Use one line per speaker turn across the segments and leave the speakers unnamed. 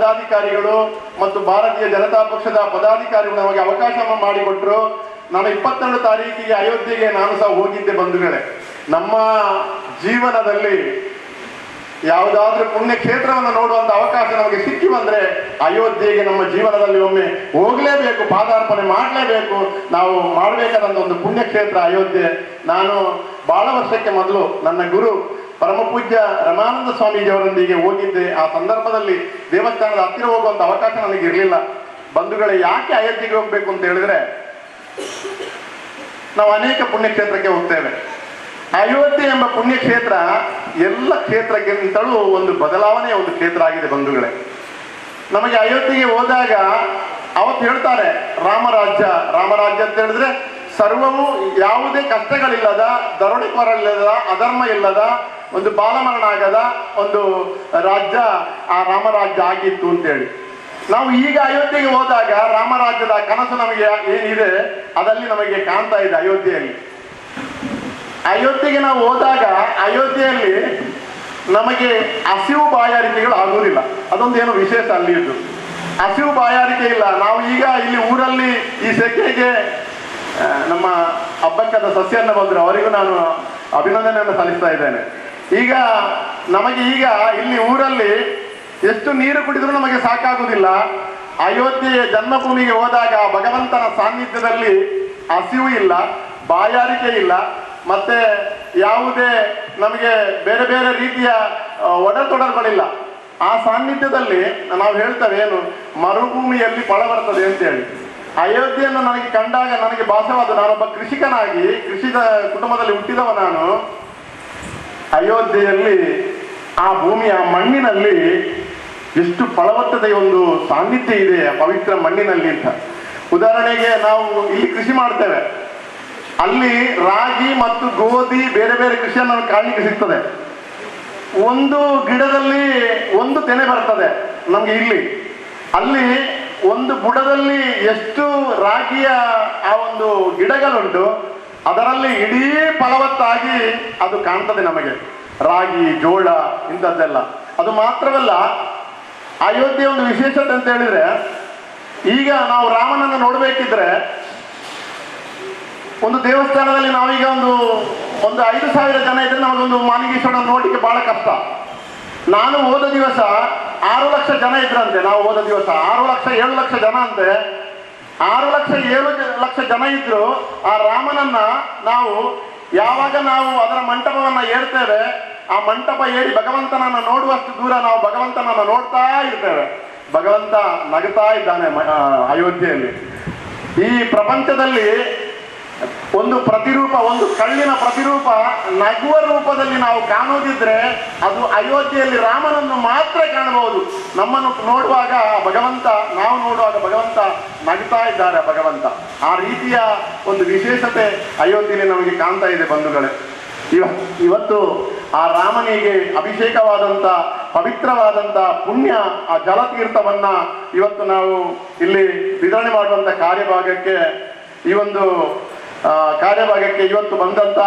ಜಿಲ್ಲಾಧಿಕಾರಿಗಳು ಮತ್ತು ಭಾರತೀಯ ಜನತಾ ಪಕ್ಷದ ಪದಾಧಿಕಾರಿಗಳು ನಮಗೆ ಅವಕಾಶ ಮಾಡಿಕೊಟ್ರು. ನಾನು 22 ತಾರೀಕಿಗೆ ಅಯೋಧ್ಯೆಗೆ ನಾನು ಸಹ ಹೋಗಿದ್ದೆ ಬಂಧುಗಳೇ. ನಮ್ಮ ಜೀವನದಲ್ಲಿ ಯಾವುದಾದ್ರೂ ಪುಣ್ಯ ಕ್ಷೇತ್ರವನ್ನು ನೋಡುವಂತ ಅವಕಾಶ ನಮಗೆ ಸಿಕ್ಕಿ ಬಂದ್ರೆ ಅಯೋಧ್ಯೆಗೆ ನಮ್ಮ ಜೀವನದಲ್ಲಿ ಒಮ್ಮೆ ಹೋಗ್ಲೇಬೇಕು, ಪಾದಾರ್ಪಣೆ ಮಾಡಲೇಬೇಕು. ನಾವು ಮಾಡಬೇಕಾದಂತ ಒಂದು ಪುಣ್ಯಕ್ಷೇತ್ರ ಅಯೋಧ್ಯೆ. ನಾನು ಬಹಳ ವರ್ಷಕ್ಕೆ ಮೊದಲು ನನ್ನ ಗುರು ಪರಮ ಪೂಜ್ಯ ರಮಾನಂದ ಸ್ವಾಮೀಜಿಯವರೊಂದಿಗೆ ಹೋಗಿದ್ದೆ. ಆ ಸಂದರ್ಭದಲ್ಲಿ ದೇವಸ್ಥಾನದ ಹತ್ತಿರ ಹೋಗುವಂತ ಅವಕಾಶ ನನಗೆ ಇರಲಿಲ್ಲ. ಬಂಧುಗಳೇ, ಯಾಕೆ ಅಯೋಧ್ಯೆಗೆ ಹೋಗ್ಬೇಕು ಅಂತ ಹೇಳಿದ್ರೆ, ನಾವು ಅನೇಕ ಪುಣ್ಯಕ್ಷೇತ್ರಕ್ಕೆ ಹೋಗ್ತೇವೆ. ಅಯೋಧ್ಯೆ ಎಂಬ ಪುಣ್ಯಕ್ಷೇತ್ರ ಎಲ್ಲ ಕ್ಷೇತ್ರಕ್ಕಿಂತಲೂ ಒಂದು ಬದಲಾವಣೆಯ ಒಂದು ಕ್ಷೇತ್ರ ಆಗಿದೆ ಬಂಧುಗಳೇ. ನಮಗೆ ಅಯೋಧ್ಯೆಗೆ ಹೋದಾಗ ಅವತ್ತು ಹೇಳ್ತಾರೆ ರಾಮರಾಜ್ಯ ಅಂತ ಹೇಳಿದ್ರೆ ಸರ್ವವು ಯಾವುದೇ ಕಷ್ಟಗಳಿಲ್ಲದ, ದರೋಡೆಕೋರರಿಲ್ಲದ, ಅಧರ್ಮ ಇಲ್ಲದ, ಒಂದು ಬಾಲಮರಣ ಆಗದ ಒಂದು ರಾಜ್ಯ ಆ ರಾಮರಾಜ್ಯ ಆಗಿತ್ತು ಅಂತೇಳಿ. ನಾವು ಈಗ ಅಯೋಧ್ಯೆಗೆ ಹೋದಾಗ ರಾಮರಾಜ್ಯದ ಕನಸು ನಮಗೆ ಏನಿದೆ ಅದಲ್ಲಿ ನಮಗೆ ಕಾಣ್ತಾ ಇದೆ. ಅಯೋಧ್ಯೆಗೆ ನಾವು ಹೋದಾಗ ಅಯೋಧ್ಯೆಯಲ್ಲಿ ನಮಗೆ ಹಸಿವು ಬಾಯಾರಿಕೆಗಳು ಆಗುವುದಿಲ್ಲ. ಅದೊಂದು ಏನೋ ವಿಶೇಷ ಅಲ್ಲಿದ್ದು. ಹಸಿವು ಬಾಯಾರಿಕೆ ಇಲ್ಲ. ನಾವು ಈಗ ಇಲ್ಲಿ ಊರಲ್ಲಿ ಈ ಸೆಕೆಗೆ ನಮ್ಮ ಹಬ್ಬಕ್ಕದ ಸಸ್ಯನ್ನ ಬಂದರು, ಅವರಿಗೂ ನಾನು ಅಭಿನಂದನೆಯನ್ನು ಸಲ್ಲಿಸ್ತಾ ಇದ್ದೇನೆ. ಈಗ ನಮಗೆ ಇಲ್ಲಿ ಊರಲ್ಲಿ ಎಷ್ಟು ನೀರು ಕುಡಿದ್ರೂ ನಮಗೆ ಸಾಕಾಗುವುದಿಲ್ಲ. ಅಯೋಧ್ಯೆಯ ಜನ್ಮಭೂಮಿಗೆ ಹೋದಾಗ ಭಗವಂತನ ಸಾನ್ನಿಧ್ಯದಲ್ಲಿ ಹಸಿವು ಇಲ್ಲ, ಬಾಯಾರಿಕೆ ಇಲ್ಲ, ಮತ್ತೆ ಯಾವುದೇ ನಮಗೆ ಬೇರೆ ಬೇರೆ ರೀತಿಯ ಒಡತೊಡರುಗಳಿಲ್ಲ. ಆ ಸಾನ್ನಿಧ್ಯದಲ್ಲಿ ನಾವು ಹೇಳ್ತೇವೆ ಏನು, ಮರುಭೂಮಿಯಲ್ಲಿ ಫಲ ಬರ್ತದೆ ಅಂತೇಳಿ. ಅಯೋಧ್ಯೆಯನ್ನು ನನಗೆ ಕಂಡಾಗ ನನಗೆ ಭಾಸವಾದ, ನಾನೊಬ್ಬ ಕೃಷಿಕನಾಗಿ ಕೃಷಿಕ ಕುಟುಂಬದಲ್ಲಿ ಹುಟ್ಟಿದವ ನಾನು. ಅಯೋಧ್ಯೆಯಲ್ಲಿ ಆ ಭೂಮಿಯ ಮಣ್ಣಿನಲ್ಲಿ ಎಷ್ಟು ಫಲವತ್ತತೆಯ ಒಂದು ಸಾನ್ನಿಧ್ಯ ಇದೆ ಪವಿತ್ರ ಮಣ್ಣಿನಲ್ಲಿ ಅಂತ. ಉದಾಹರಣೆಗೆ ನಾವು ಇಲ್ಲಿ ಕೃಷಿ ಮಾಡ್ತೇವೆ, ಅಲ್ಲಿ ರಾಗಿ ಮತ್ತು ಗೋಧಿ ಬೇರೆ ಬೇರೆ ಕೃಷಿಯನ್ನು ಕಾಣಲಿಕ್ಕೆ ಸಿಗ್ತದೆ. ಒಂದು ಗಿಡದಲ್ಲಿ ಒಂದು ತೆನೆ ಬರ್ತದೆ ನಮ್ಗೆ ಇಲ್ಲಿ. ಅಲ್ಲಿ ಒಂದು ಬುಡದಲ್ಲಿ ಎಷ್ಟು ರಾಗಿಯ ಆ ಒಂದು ಗಿಡಗಳುಂಟು, ಅದರಲ್ಲಿ ಇಡೀ ಫಲವತ್ತಾಗಿ ಅದು ಕಾಣ್ತದೆ ನಮಗೆ. ರಾಗಿ, ಜೋಳ ಇಂಥದ್ದೆಲ್ಲ. ಅದು ಮಾತ್ರವಲ್ಲ, ಅಯೋಧ್ಯೆ ಒಂದು ವಿಶೇಷತೆ ಅಂತ ಹೇಳಿದ್ರೆ, ಈಗ ನಾವು ರಾಮನನ್ನು ನೋಡ್ಬೇಕಿದ್ರೆ ಒಂದು ದೇವಸ್ಥಾನದಲ್ಲಿ ನಾವೀಗ ಒಂದು 5,000 ಜನ ಇದ್ರೆ ನಮಗೊಂದು ಮಾಲಿಂಗೇಶ್ವರನ ನೋಡ್ಲಿಕ್ಕೆ ಬಹಳ ಕಷ್ಟ. ನಾನು ಹೋದ ದಿವಸ 6 ಲಕ್ಷ ಜನ ಇದ್ರಂತೆ. ನಾವು ಹೋದ ದಿವಸ 6 ಲಕ್ಷ 7 ಲಕ್ಷ ಜನ ಅಂತೆ. 6 ಲಕ್ಷ 7 ಲಕ್ಷ ಜನ ಇದ್ರು. ಆ ರಾಮನನ್ನ ನಾವು ಯಾವಾಗ ನಾವು ಅದರ ಮಂಟಪವನ್ನ ಏರ್ತೇವೆ, ಆ ಮಂಟಪ ಏರಿ ಭಗವಂತನನ್ನ ನೋಡುವಷ್ಟು ದೂರ ನಾವು ಭಗವಂತನನ್ನ ನೋಡ್ತಾ ಇರ್ತೇವೆ. ಭಗವಂತ ನಗುತ್ತಾ ಇದ್ದಾನೆ ಅಯೋಧ್ಯೆಯಲ್ಲಿ. ಈ ಪ್ರಪಂಚದಲ್ಲಿ ಒಂದು ಪ್ರತಿರೂಪ, ಒಂದು ಕಳ್ಳಿನ ಪ್ರತಿರೂಪ ನಗುವ ರೂಪದಲ್ಲಿ ನಾವು ಕಾಣುವುದಿದ್ರೆ ಅದು ಅಯೋಧ್ಯೆಯಲ್ಲಿ ರಾಮನನ್ನು ಮಾತ್ರ ಕಾಣಬಹುದು. ನಮ್ಮನ್ನು ನೋಡುವಾಗ ಭಗವಂತ, ನಾವು ನೋಡುವಾಗ ಭಗವಂತ ನಗುತ್ತಾ ಇದ್ದಾರೆ ಭಗವಂತ. ಆ ರೀತಿಯ ಒಂದು ವಿಶೇಷತೆ ಅಯೋಧ್ಯೆಯಲ್ಲಿ ನಮಗೆ ಕಾಣ್ತಾ ಇದೆ ಬಂಧುಗಳೇ. ಇವತ್ತು ಆ ರಾಮನಿಗೆ ಅಭಿಷೇಕವಾದಂಥ ಪವಿತ್ರವಾದಂಥ ಪುಣ್ಯ ಆ ಜಲತೀರ್ಥವನ್ನ ಇವತ್ತು ನಾವು ಇಲ್ಲಿ ವಿತರಣೆ ಮಾಡುವಂಥ ಕಾರ್ಯಭಾಗಕ್ಕೆ ಇವತ್ತು ಬಂದಂತ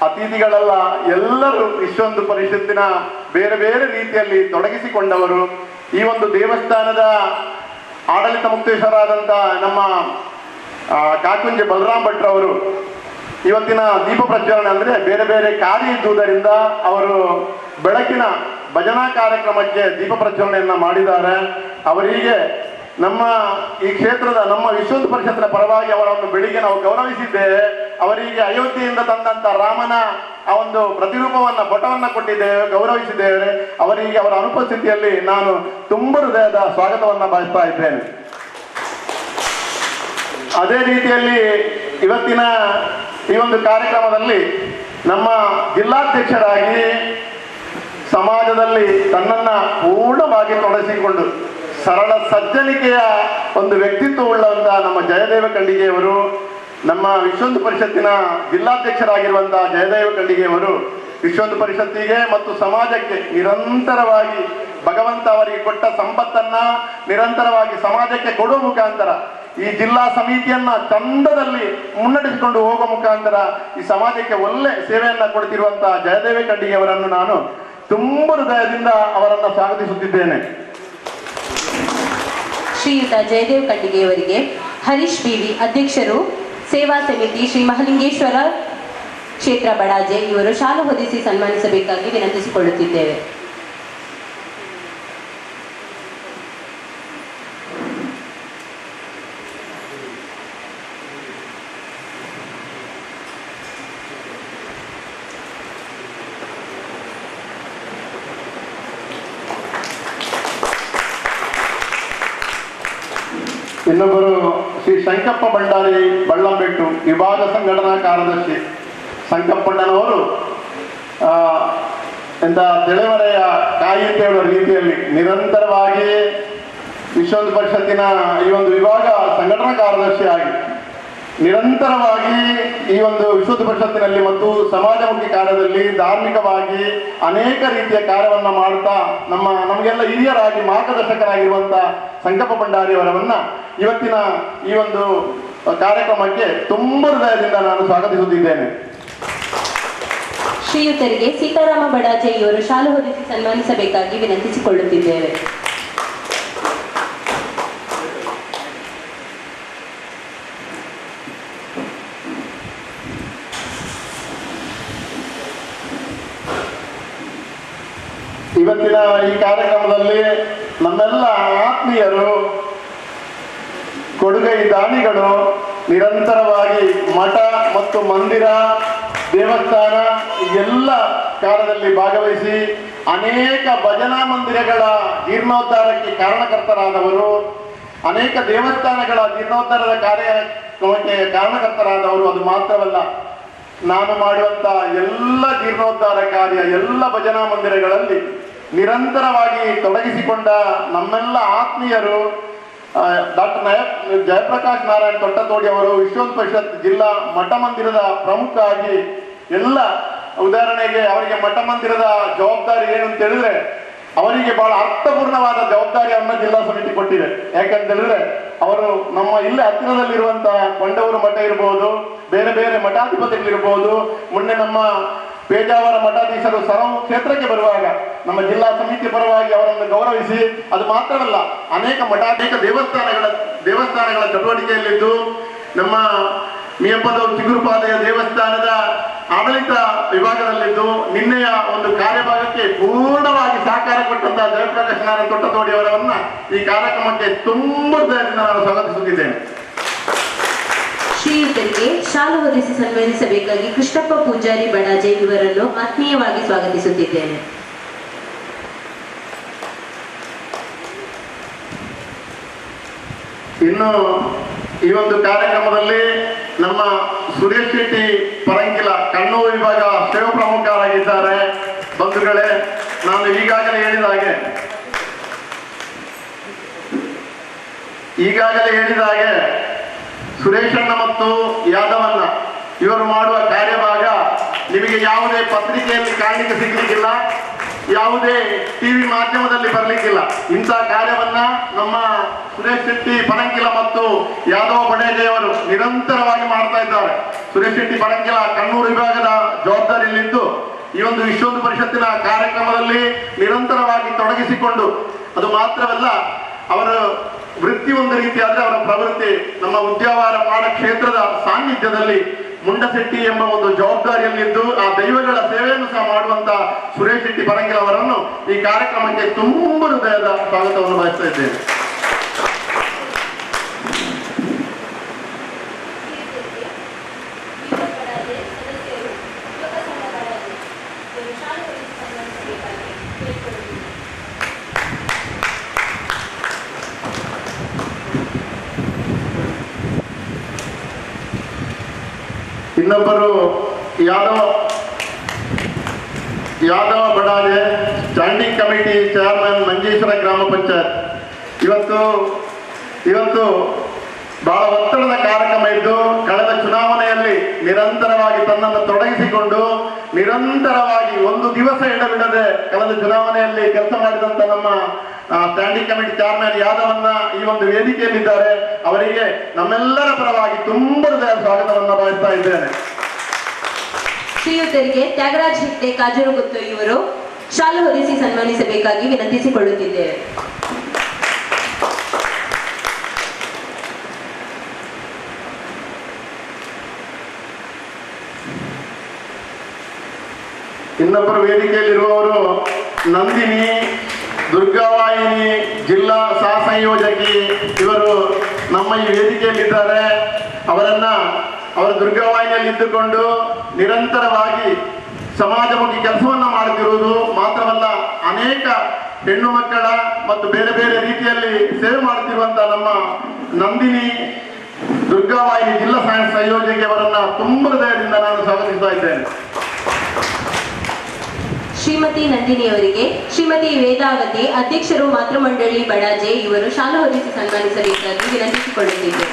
ಅತಿಥಿಗಳೆಲ್ಲ ಎಲ್ಲರೂ ವಿಶ್ವಹಿಂದೂ ಪರಿಷತ್ತಿನ ಬೇರೆ ಬೇರೆ ರೀತಿಯಲ್ಲಿ ತೊಡಗಿಸಿಕೊಂಡವರು. ಈ ಒಂದು ದೇವಸ್ಥಾನದ ಆಡಳಿತ ಮುಕ್ತೇಶ್ವರಾದಂಥ ನಮ್ಮ ಕಾಕುಂಜೆ ಬಲರಾಮ್ ಭಟ್ರವರು ಇವತ್ತಿನ ದೀಪ ಪ್ರಜ್ವಲನೆ ಅಂದರೆ ಬೇರೆ ಬೇರೆ ಕಾರ್ಯ ಇದ್ದುದರಿಂದ ಅವರು ಬೆಳಕಿನ ಭಜನಾ ಕಾರ್ಯಕ್ರಮಕ್ಕೆ ದೀಪ ಪ್ರಜ್ವಲನೆಯನ್ನ ಮಾಡಿದ್ದಾರೆ. ಅವರಿಗೆ ನಮ್ಮ ಈ ಕ್ಷೇತ್ರದ ನಮ್ಮ ವಿಶ್ವಹಿಂದೂ ಪರಿಷತ್ತಿನ ಪರವಾಗಿ ಅವರನ್ನು ಬೆಳಿಗ್ಗೆ ನಾವು ಗೌರವಿಸಿದ್ದೇವೆ. ಅವರಿಗೆ ಅಯೋಧ್ಯೆಯಿಂದ ತಂದಂತ ರಾಮನ ಆ ಒಂದು ಪ್ರತಿರೂಪವನ್ನ ಪಟವನ್ನ ಕೊಟ್ಟಿದ್ದೇವೆ, ಗೌರವಿಸಿದ್ದೇವೆ. ಅವರಿಗೆ ಅವರ ಅನುಪಸ್ಥಿತಿಯಲ್ಲಿ ನಾನು ತುಂಬ ಹೃದಯದ ಸ್ವಾಗತವನ್ನ ಬಯಸ್ತಾ ಇದ್ದೇನೆ. ಅದೇ ರೀತಿಯಲ್ಲಿ ಇವತ್ತಿನ ಈ ಒಂದು ಕಾರ್ಯಕ್ರಮದಲ್ಲಿ ನಮ್ಮ ಜಿಲ್ಲಾಧ್ಯಕ್ಷರಾಗಿ ಸಮಾಜದಲ್ಲಿ ತನ್ನನ್ನ ಪೂರ್ಣವಾಗಿ ತೊಡಗಿಸಿಕೊಂಡು ಸರಳ ಸಜ್ಜನಿಕೆಯ ಒಂದು ವ್ಯಕ್ತಿತ್ವ ಉಳ್ಳಂತ ನಮ್ಮ ಜಯದೇವ ಖಂಡಿಗೆಯವರು, ನಮ್ಮ ವಿಶ್ವಹಿಂದೂ ಪರಿಷತ್ತಿನ ಜಿಲ್ಲಾಧ್ಯಕ್ಷರಾಗಿರುವಂತಹ ಜಯದೇವ ಖಂಡಿಗೆಯವರು ವಿಶ್ವಹಿಂದೂ ಪರಿಷತ್ತಿಗೆ ಮತ್ತು ಸಮಾಜಕ್ಕೆ ನಿರಂತರವಾಗಿ ಭಗವಂತ ಅವರಿಗೆ ಕೊಟ್ಟ ಸಂಪತ್ತನ್ನ ನಿರಂತರವಾಗಿ ಸಮಾಜಕ್ಕೆ ಕೊಡುವ ಮುಖಾಂತರ ಈ ಜಿಲ್ಲಾ ಸಮಿತಿಯನ್ನ ಚಂದದಲ್ಲಿ ಮುನ್ನಡೆಸಿಕೊಂಡು ಹೋಗುವ ಮುಖಾಂತರ ಈ ಸಮಾಜಕ್ಕೆ ಒಳ್ಳೆ ಸೇವೆಯನ್ನ ಕೊಡ್ತಿರುವಂತಹ ಜಯದೇವ ಖಂಡಿಗೆಯವರನ್ನು ನಾನು ತುಂಬ ಹೃದಯದಿಂದ ಅವರನ್ನು ಸ್ವಾಗತಿಸುತ್ತಿದ್ದೇನೆ.
ಶ್ರೀಯುತ ಜಯದೇವ್ ಕಟ್ಟಿಗೆಯವರಿಗೆ ಹರೀಶ್ ಬಿವಿ ಅಧ್ಯಕ್ಷರು ಸೇವಾ ಸಮಿತಿ ಶ್ರೀ ಮಹಾಲಿಂಗೇಶ್ವರ ಕ್ಷೇತ್ರ ಬಡಾಜೆ ಇವರು ಶಾಲು ಹೊದಿಸಿ ಸನ್ಮಾನಿಸಬೇಕಾಗಿ ವಿನಂತಿಸಿಕೊಳ್ಳುತ್ತಿದ್ದೇವೆ.
ಇನ್ನೊಬ್ಬರು ಶ್ರೀ ಶಂಕಪ್ಪ ಭಂಡಾರಿ ಬಳ್ಳಂಬೆಟ್ಟು ವಿಭಾಗ ಸಂಘಟನಾ ಕಾರ್ಯದರ್ಶಿ ಸಂಕಪ್ಪಣ್ಣನವರು ಎಂತ ತೆಳೆಮರೆಯ ಕಾಯಿ ಅಂತ ಹೇಳುವ ರೀತಿಯಲ್ಲಿ ನಿರಂತರವಾಗಿ ವಿಶ್ವ ಹಿಂದೂ ಪರಿಷತ್ತಿನ ಈ ಒಂದು ವಿಭಾಗ ಸಂಘಟನಾ ಕಾರ್ಯದರ್ಶಿಯಾಗಿ ನಿರಂತರವಾಗಿ ಈ ಒಂದು ವಿಶ್ವ ಹಿಂದೂ ಪರಿಷತ್ತಿನಲ್ಲಿ ಮತ್ತು ಸಮಾಜಮುಖಿ ಕಾರ್ಯದಲ್ಲಿ ಧಾರ್ಮಿಕವಾಗಿ ಅನೇಕ ರೀತಿಯ ಕಾರ್ಯವನ್ನು ಮಾಡುತ್ತಾ ನಮಗೆಲ್ಲ ಹಿರಿಯರಾಗಿ ಮಾರ್ಗದರ್ಶಕರಾಗಿರುವಂಥ ಸಂಕಪ್ಪ ಭಂಡಾರಿಯವರನ್ನ ಇವತ್ತಿನ ಈ ಒಂದು ಕಾರ್ಯಕ್ರಮಕ್ಕೆ ತುಂಬ ಹೃದಯದಿಂದ ನಾನು ಸ್ವಾಗತಿಸುತ್ತಿದ್ದೇನೆ.
ಶ್ರೀಯುತರಿಗೆ ಸೀತಾರಾಮ ಬಡಾಜೆ ಇವರು ಶಾಲು ಹೊದಿಸಿ ಸನ್ಮಾನಿಸಬೇಕಾಗಿ ವಿನಂತಿಸಿಕೊಳ್ಳುತ್ತಿದ್ದೇವೆ.
ಇವತ್ತಿನ ಈ ಕಾರ್ಯಕ್ರಮದಲ್ಲಿ ನಮ್ಮೆಲ್ಲ ಆತ್ಮೀಯರು ಕೊಡುಗೈ ದಾನಿಗಳು ನಿರಂತರವಾಗಿ ಮಠ ಮತ್ತು ಮಂದಿರ ದೇವಸ್ಥಾನ ಎಲ್ಲ ಕಾರ್ಯದಲ್ಲಿ ಭಾಗವಹಿಸಿ ಅನೇಕ ಭಜನಾ ಮಂದಿರಗಳ ಜೀರ್ಣೋದ್ಧಾರಕ್ಕೆ ಕಾರಣಕರ್ತರಾದವರು, ಅನೇಕ ದೇವಸ್ಥಾನಗಳ ಜೀರ್ಣೋದ್ಧಾರದ ಕಾರ್ಯಕ್ರಮಕ್ಕೆ ಕಾರಣಕರ್ತರಾದವರು. ಅದು ಮಾತ್ರವಲ್ಲ, ನಾನು ಮಾಡುವಂಥ ಎಲ್ಲ ಜೀರ್ಣೋದ್ಧಾರ ಕಾರ್ಯ ಎಲ್ಲ ಭಜನಾ ಮಂದಿರಗಳಲ್ಲಿ ನಿರಂತರವಾಗಿ ತೊಡಗಿಸಿಕೊಂಡ ನಮ್ಮೆಲ್ಲ ಆತ್ಮೀಯರು ಡಾಕ್ಟರ್ ಜಯಪ್ರಕಾಶ್ ನಾರಾಯಣ್ ತೊಟ್ಟತೋಡಿ ಅವರು ವಿಶ್ವ ಹಿಂದೂ ಪರಿಷತ್ ಜಿಲ್ಲಾ ಮಠ ಮಂದಿರದ ಪ್ರಮುಖ ಆಗಿ ಎಲ್ಲ ಉದಾಹರಣೆಗೆ ಅವರಿಗೆ ಮಠ ಮಂದಿರದ ಜವಾಬ್ದಾರಿ ಏನು ಅಂತ ಹೇಳಿದ್ರೆ ಅವರಿಗೆ ಬಹಳ ಅರ್ಥಪೂರ್ಣವಾದ ಜವಾಬ್ದಾರಿಯನ್ನು ಜಿಲ್ಲಾ ಸಮಿತಿ ಕೊಟ್ಟಿದೆ. ಯಾಕಂತ ಹೇಳಿದ್ರೆ ಅವರು ನಮ್ಮ ಇಲ್ಲೇ ಹತ್ತಿರದಲ್ಲಿರುವಂತಹ ಕೊಂಡೂರು ಮಠ ಇರಬಹುದು, ಬೇರೆ ಬೇರೆ ಮಠಾಧಿಪತಿಗಳಿರ್ಬೋದು, ಮೊನ್ನೆ ನಮ್ಮ ಪೇಜಾವರ ಮಠಾಧೀಶರು ಸರವು ಕ್ಷೇತ್ರಕ್ಕೆ ಬರುವಾಗ ನಮ್ಮ ಜಿಲ್ಲಾ ಸಮಿತಿ ಪರವಾಗಿ ಅವರನ್ನು ಗೌರವಿಸಿ, ಅದು ಮಾತ್ರವಲ್ಲ ಅನೇಕ ಮಠಾಧೀಶ ದೇವಸ್ಥಾನಗಳ ಚಟುವಟಿಕೆಯಲ್ಲಿದ್ದು ನಮ್ಮ ಮಿಯಪ್ಪದ ಚಿಗುರುಪಾದೆಯ ದೇವಸ್ಥಾನದ ಆಡಳಿತ ವಿಭಾಗದಲ್ಲಿದ್ದು ನಿನ್ನೆಯ ಒಂದು ಕಾರ್ಯಭಾಗಕ್ಕೆ ಪೂರ್ಣವಾಗಿ ಸಹಕಾರ ಕೊಟ್ಟಂತಹ ಜಯಪ್ರಕಾಶ್ ನಾರಾಯಣ್ ತೊಟ್ಟತೋಡಿ ಅವರನ್ನ ಈ ಕಾರ್ಯಕ್ರಮಕ್ಕೆ ತುಂಬ ಹೃದಯದಿಂದ ನಾನು ಸ್ವಾಗತಿಸುತ್ತಿದ್ದೇನೆ.
ಶ್ರೀಯುತರಿಗೆ ಶಾಲು ಹೊದಿಸಿ ಸನ್ಮಾನಿಸಬೇಕಾಗಿ ಕೃಷ್ಣಪ್ಪ ಪೂಜಾರಿ ಬಡಾಜೆ ಇವರನ್ನು ಆತ್ಮೀಯವಾಗಿ ಸ್ವಾಗತಿಸುತ್ತಿದ್ದೇನೆ.
ಇನ್ನು ಈ ಒಂದು ಕಾರ್ಯಕ್ರಮದಲ್ಲಿ ನಮ್ಮ ಸುರೇಶ್ ಶೆಟ್ಟಿ ಪರಂಕಿಲ ಕಣ್ಣೂರು ವಿಭಾಗ ಸೇವಾ ಪ್ರಮುಖರಾಗಿದ್ದಾರೆ. ಬಂಧುಗಳೇ, ನಾನು ಈಗಾಗಲೇ ಹೇಳಿದ ಹಾಗೆ ಸುರೇಶಣ್ಣ ಮತ್ತು ಯಾದವನ್ನ ಇವರು ಮಾಡುವ ಕಾರ್ಯಭಾಗ ನಿಮಗೆ ಯಾವುದೇ ಪತ್ರಿಕೆಯಲ್ಲಿ ಕಾಣಲಿಕ್ಕೆ ಸಿಗ್ಲಿಕ್ಕಿಲ್ಲ, ಯಾವುದೇ ಟಿವಿ ಮಾಧ್ಯಮದಲ್ಲಿ ಬರಲಿಕ್ಕಿಲ್ಲ. ಇಂಥ ಕಾರ್ಯವನ್ನ ನಮ್ಮ ಸುರೇಶ್ ಶೆಟ್ಟಿ ಪರಂಕಿಲ ಮತ್ತು ಯಾದವ ಬಡೇಜೆಯವರು ನಿರಂತರವಾಗಿ ಮಾಡ್ತಾ ಇದ್ದಾರೆ. ಸುರೇಶ್ ಶೆಟ್ಟಿ ಪರಂಕಿಲ ಕಣ್ಣೂರು ವಿಭಾಗದ ಜವಾಬ್ದಾರಿಯಲ್ಲಿದ್ದು ಈ ಒಂದು ವಿಶ್ವ ಹಿಂದೂ ಪರಿಷತ್ತಿನ ಕಾರ್ಯಕ್ರಮದಲ್ಲಿ ನಿರಂತರವಾಗಿ ತೊಡಗಿಸಿಕೊಂಡು, ಅದು ಮಾತ್ರವಲ್ಲ ಅವರ ವೃತ್ತಿ ಒಂದು ರೀತಿಯಾದ್ರೆ ಅವರ ಪ್ರವೃತ್ತಿ ನಮ್ಮ ಉದ್ಯಾವರ ಮಾಡ ಕ್ಷೇತ್ರದ ಸಾನ್ನಿಧ್ಯದಲ್ಲಿ ಮುಂಡಶೆಟ್ಟಿ ಎಂಬ ಒಂದು ಜವಾಬ್ದಾರಿಯಲ್ಲಿದ್ದು ಆ ದೈವಗಳ ಸೇವೆಯನ್ನು ಸಹ ಮಾಡುವಂತ ಸುರೇಶ್ ಶೆಟ್ಟಿ ಪರಂಗಿಲ ಅವರನ್ನು ಈ ಕಾರ್ಯಕ್ರಮಕ್ಕೆ ತುಂಬ ಹೃದಯದ ಸ್ವಾಗತವನ್ನು ಬಯಸ್ತಾ ಇದ್ದೇನೆ. ಇನ್ನೊಬ್ಬರು Yadava Badaje standing committee chairman Manjeshwar ಗ್ರಾಮ ಪಂಚಾಯತ್. ಇವತ್ತು ಬಹಳ ಒತ್ತಡದ ಕಾರ್ಯಕ್ರಮ ಇದ್ದು ಕಳೆದ ಚುನಾವಣೆಯಲ್ಲಿ ನಿರಂತರವಾಗಿ ತನ್ನನ್ನು ತೊಡಗಿಸಿಕೊಂಡು ನಿರಂತರವಾಗಿ ಒಂದು ದಿವಸ ಎಡಬಿಡದೆ ಕಳೆದ ಚುನಾವಣೆಯಲ್ಲಿ ಕೆಲಸ ಮಾಡಿದಂತ ನಮ್ಮ ಸ್ಟ್ಯಾಂಡಿಂಗ್ ಕಮಿಟಿ ಚೇರ್ಮನ್ ಯಾದವನ್ನ ಈ ಒಂದು ವೇದಿಕೆಯಲ್ಲಿದ್ದಾರೆ. ಅವರಿಗೆ ನಮ್ಮೆಲ್ಲರ ಪರವಾಗಿ ತುಂಬ ಹೃದಯ ಸ್ವಾಗತವನ್ನು ಬಯಸ್ತಾ ಇದ್ದೇನೆ.
ಶ್ರೀಯುತರಿಗೆ ತ್ಯಾಗರಾಜ್ ಹೆಗ್ಡೆ ಕಾಜೂರುಗುತ್ತು ಇವರು ಶಾಲು ಹೊದಿಸಿ ಸನ್ಮಾನಿಸಬೇಕಾಗಿ ವಿನಂತಿಸಿಕೊಳ್ಳುತ್ತಿದ್ದೇವೆ.
ಇನ್ನೊಬ್ಬರು ವೇದಿಕೆಯಲ್ಲಿರುವವರು ನಂದಿನಿ ದುರ್ಗಾವಾಹಿನಿ ಜಿಲ್ಲಾ ಸಹ ಸಂಯೋಜಕಿ, ಇವರು ನಮ್ಮ ಈ ವೇದಿಕೆಯಲ್ಲಿದ್ದಾರೆ. ಅವರ ದುರ್ಗಾವಾಹಿನಿಯಲ್ಲಿ ಇದ್ದುಕೊಂಡು ನಿರಂತರವಾಗಿ ಸಮಾಜಮುಖಿ ಕೆಲಸವನ್ನು ಮಾಡುತ್ತಿರುವುದು ಮಾತ್ರವಲ್ಲ, ಅನೇಕ ಹೆಣ್ಣು ಮಕ್ಕಳ ಮತ್ತು ಬೇರೆ ಬೇರೆ ರೀತಿಯಲ್ಲಿ ಸೇವೆ ಮಾಡುತ್ತಿರುವಂತಹ ನಮ್ಮ ನಂದಿನಿ ದುರ್ಗಾವಾಹಿನಿ ಜಿಲ್ಲಾ ಸಹ ಸಂಯೋಜಕಿ ಅವರನ್ನ ತುಂಬ ಹೃದಯದಿಂದ ನಾನು ಸ್ವಾಗತಿಸ್ತಾ ಇದ್ದೇನೆ.
ಶ್ರೀಮತಿ ನಂದಿನಿಯವರಿಗೆ ಶ್ರೀಮತಿ ವೇದಾವತಿ ಅಧ್ಯಕ್ಷರು ಮಾತೃಮಂಡಳಿ ಬಡಾಜೆ ಇವರು ಶಾಲು ಹೊದಿಸಿ ಸನ್ಮಾನಿಸಬೇಕಾಗಿ ವಿನಂತಿಸಿಕೊಳ್ಳುತ್ತಿದ್ದೇವೆ.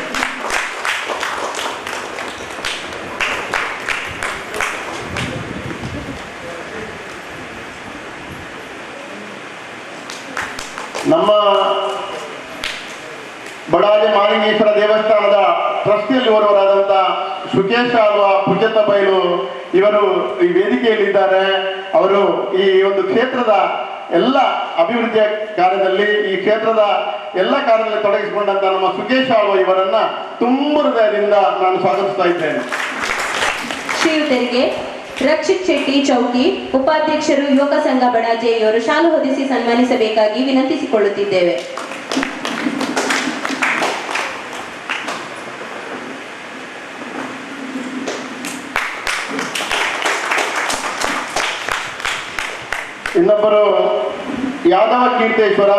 ನಮ್ಮ ಬಡಾಜೆ ಮಹಾಲಿಂಗೇಶ್ವರ ದೇವಸ್ಥಾನದ ಟ್ರಸ್ಟಿಯಲ್ಲಿ ಓರ್ವರಾದಂಥ ಸುಕೇಶ್ ಆಳ್ವ ಪುಜತ ಬೈಲು ಇವರು ಈ ವೇದಿಕೆಯಲ್ಲಿದ್ದಾರೆ. ಅವರು ಈ ಒಂದು ಕ್ಷೇತ್ರದ ಎಲ್ಲ ಅಭಿವೃದ್ಧಿಯ ಕಾರ್ಯದಲ್ಲಿ, ಈ ಕ್ಷೇತ್ರದ ಎಲ್ಲ ಕಾರ್ಯದಲ್ಲಿ ತೊಡಗಿಸಿಕೊಂಡಂತ ನಮ್ಮ ಸುಕೇಶ್ ಆಳ್ವ ಇವರನ್ನ ತುಂಬ ಹೃದಯದಿಂದ ನಾನು ಸ್ವಾಗತಿಸ್ತಾ ಇದ್ದೇನೆ.
ಶ್ರೀಯುತರಿಗೆ ರಕ್ಷಿತ್ ಶೆಟ್ಟಿ ಚೌಕಿ ಉಪಾಧ್ಯಕ್ಷರು ಯುವಕ ಸಂಘ ಬಡಾಜೆ ಇವರು ಶಾಲು ಹೊದಿಸಿ ಸನ್ಮಾನಿಸಬೇಕಾಗಿ ವಿನಂತಿಸಿಕೊಳ್ಳುತ್ತಿದ್ದೇವೆ.
ಇನ್ನೊಬ್ಬರು ಯಾದವ ಕೀರ್ತೇಶ್ವರ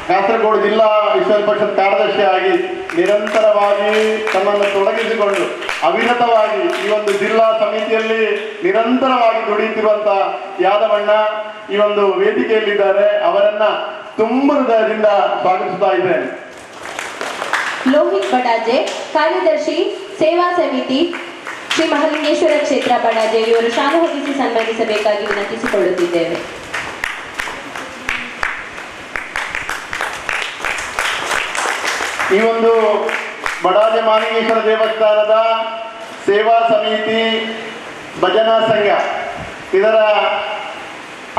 ಕಾಸರಗೋಡು ಜಿಲ್ಲಾ ವಿಶ್ವ ಪರಿಷತ್ ಕಾರ್ಯದರ್ಶಿಯಾಗಿ ನಿರಂತರವಾಗಿ ತನ್ನನ್ನು ತೊಡಗಿಸಿಕೊಂಡು ಅವಿರತವಾಗಿ ಈ ಒಂದು ಜಿಲ್ಲಾ ಸಮಿತಿಯಲ್ಲಿ ನಿರಂತರವಾಗಿ ದುಡಿಯುತ್ತಿರುವಂತ ಯಾದವಣ್ಣ ಈ ಒಂದು ವೇದಿಕೆಯಲ್ಲಿದ್ದಾರೆ. ಅವರನ್ನ ತುಂಬ ಹೃದಯದಿಂದ ಸ್ವಾಗತಿಸ್ತಾ ಇದ್ದೇನೆ.
ಲೋಹಿತ್ ಬಡಾಜೆ ಕಾರ್ಯದರ್ಶಿ ಸೇವಾ ಸಮಿತಿ ಶ್ರೀ ಮಹಾಲಿಂಗೇಶ್ವರ ಕ್ಷೇತ್ರ ಬಡಾಜೆ ಇವರು ಶಾಲು ಹೊದಿಸಿ ಸನ್ಮಾನಿಸಬೇಕಾಗಿ ವಿನಂತಿಸಿಕೊಳ್ಳುತ್ತಿದ್ದೇವೆ.
ಈ ಒಂದು ಬಡಾಜೆ ಮಹಾಲಿಂಗೇಶ್ವರ ದೇವಸ್ಥಾನದ ಸೇವಾ ಸಮಿತಿ ಭಜನಾ ಸಂಘ ಇದರ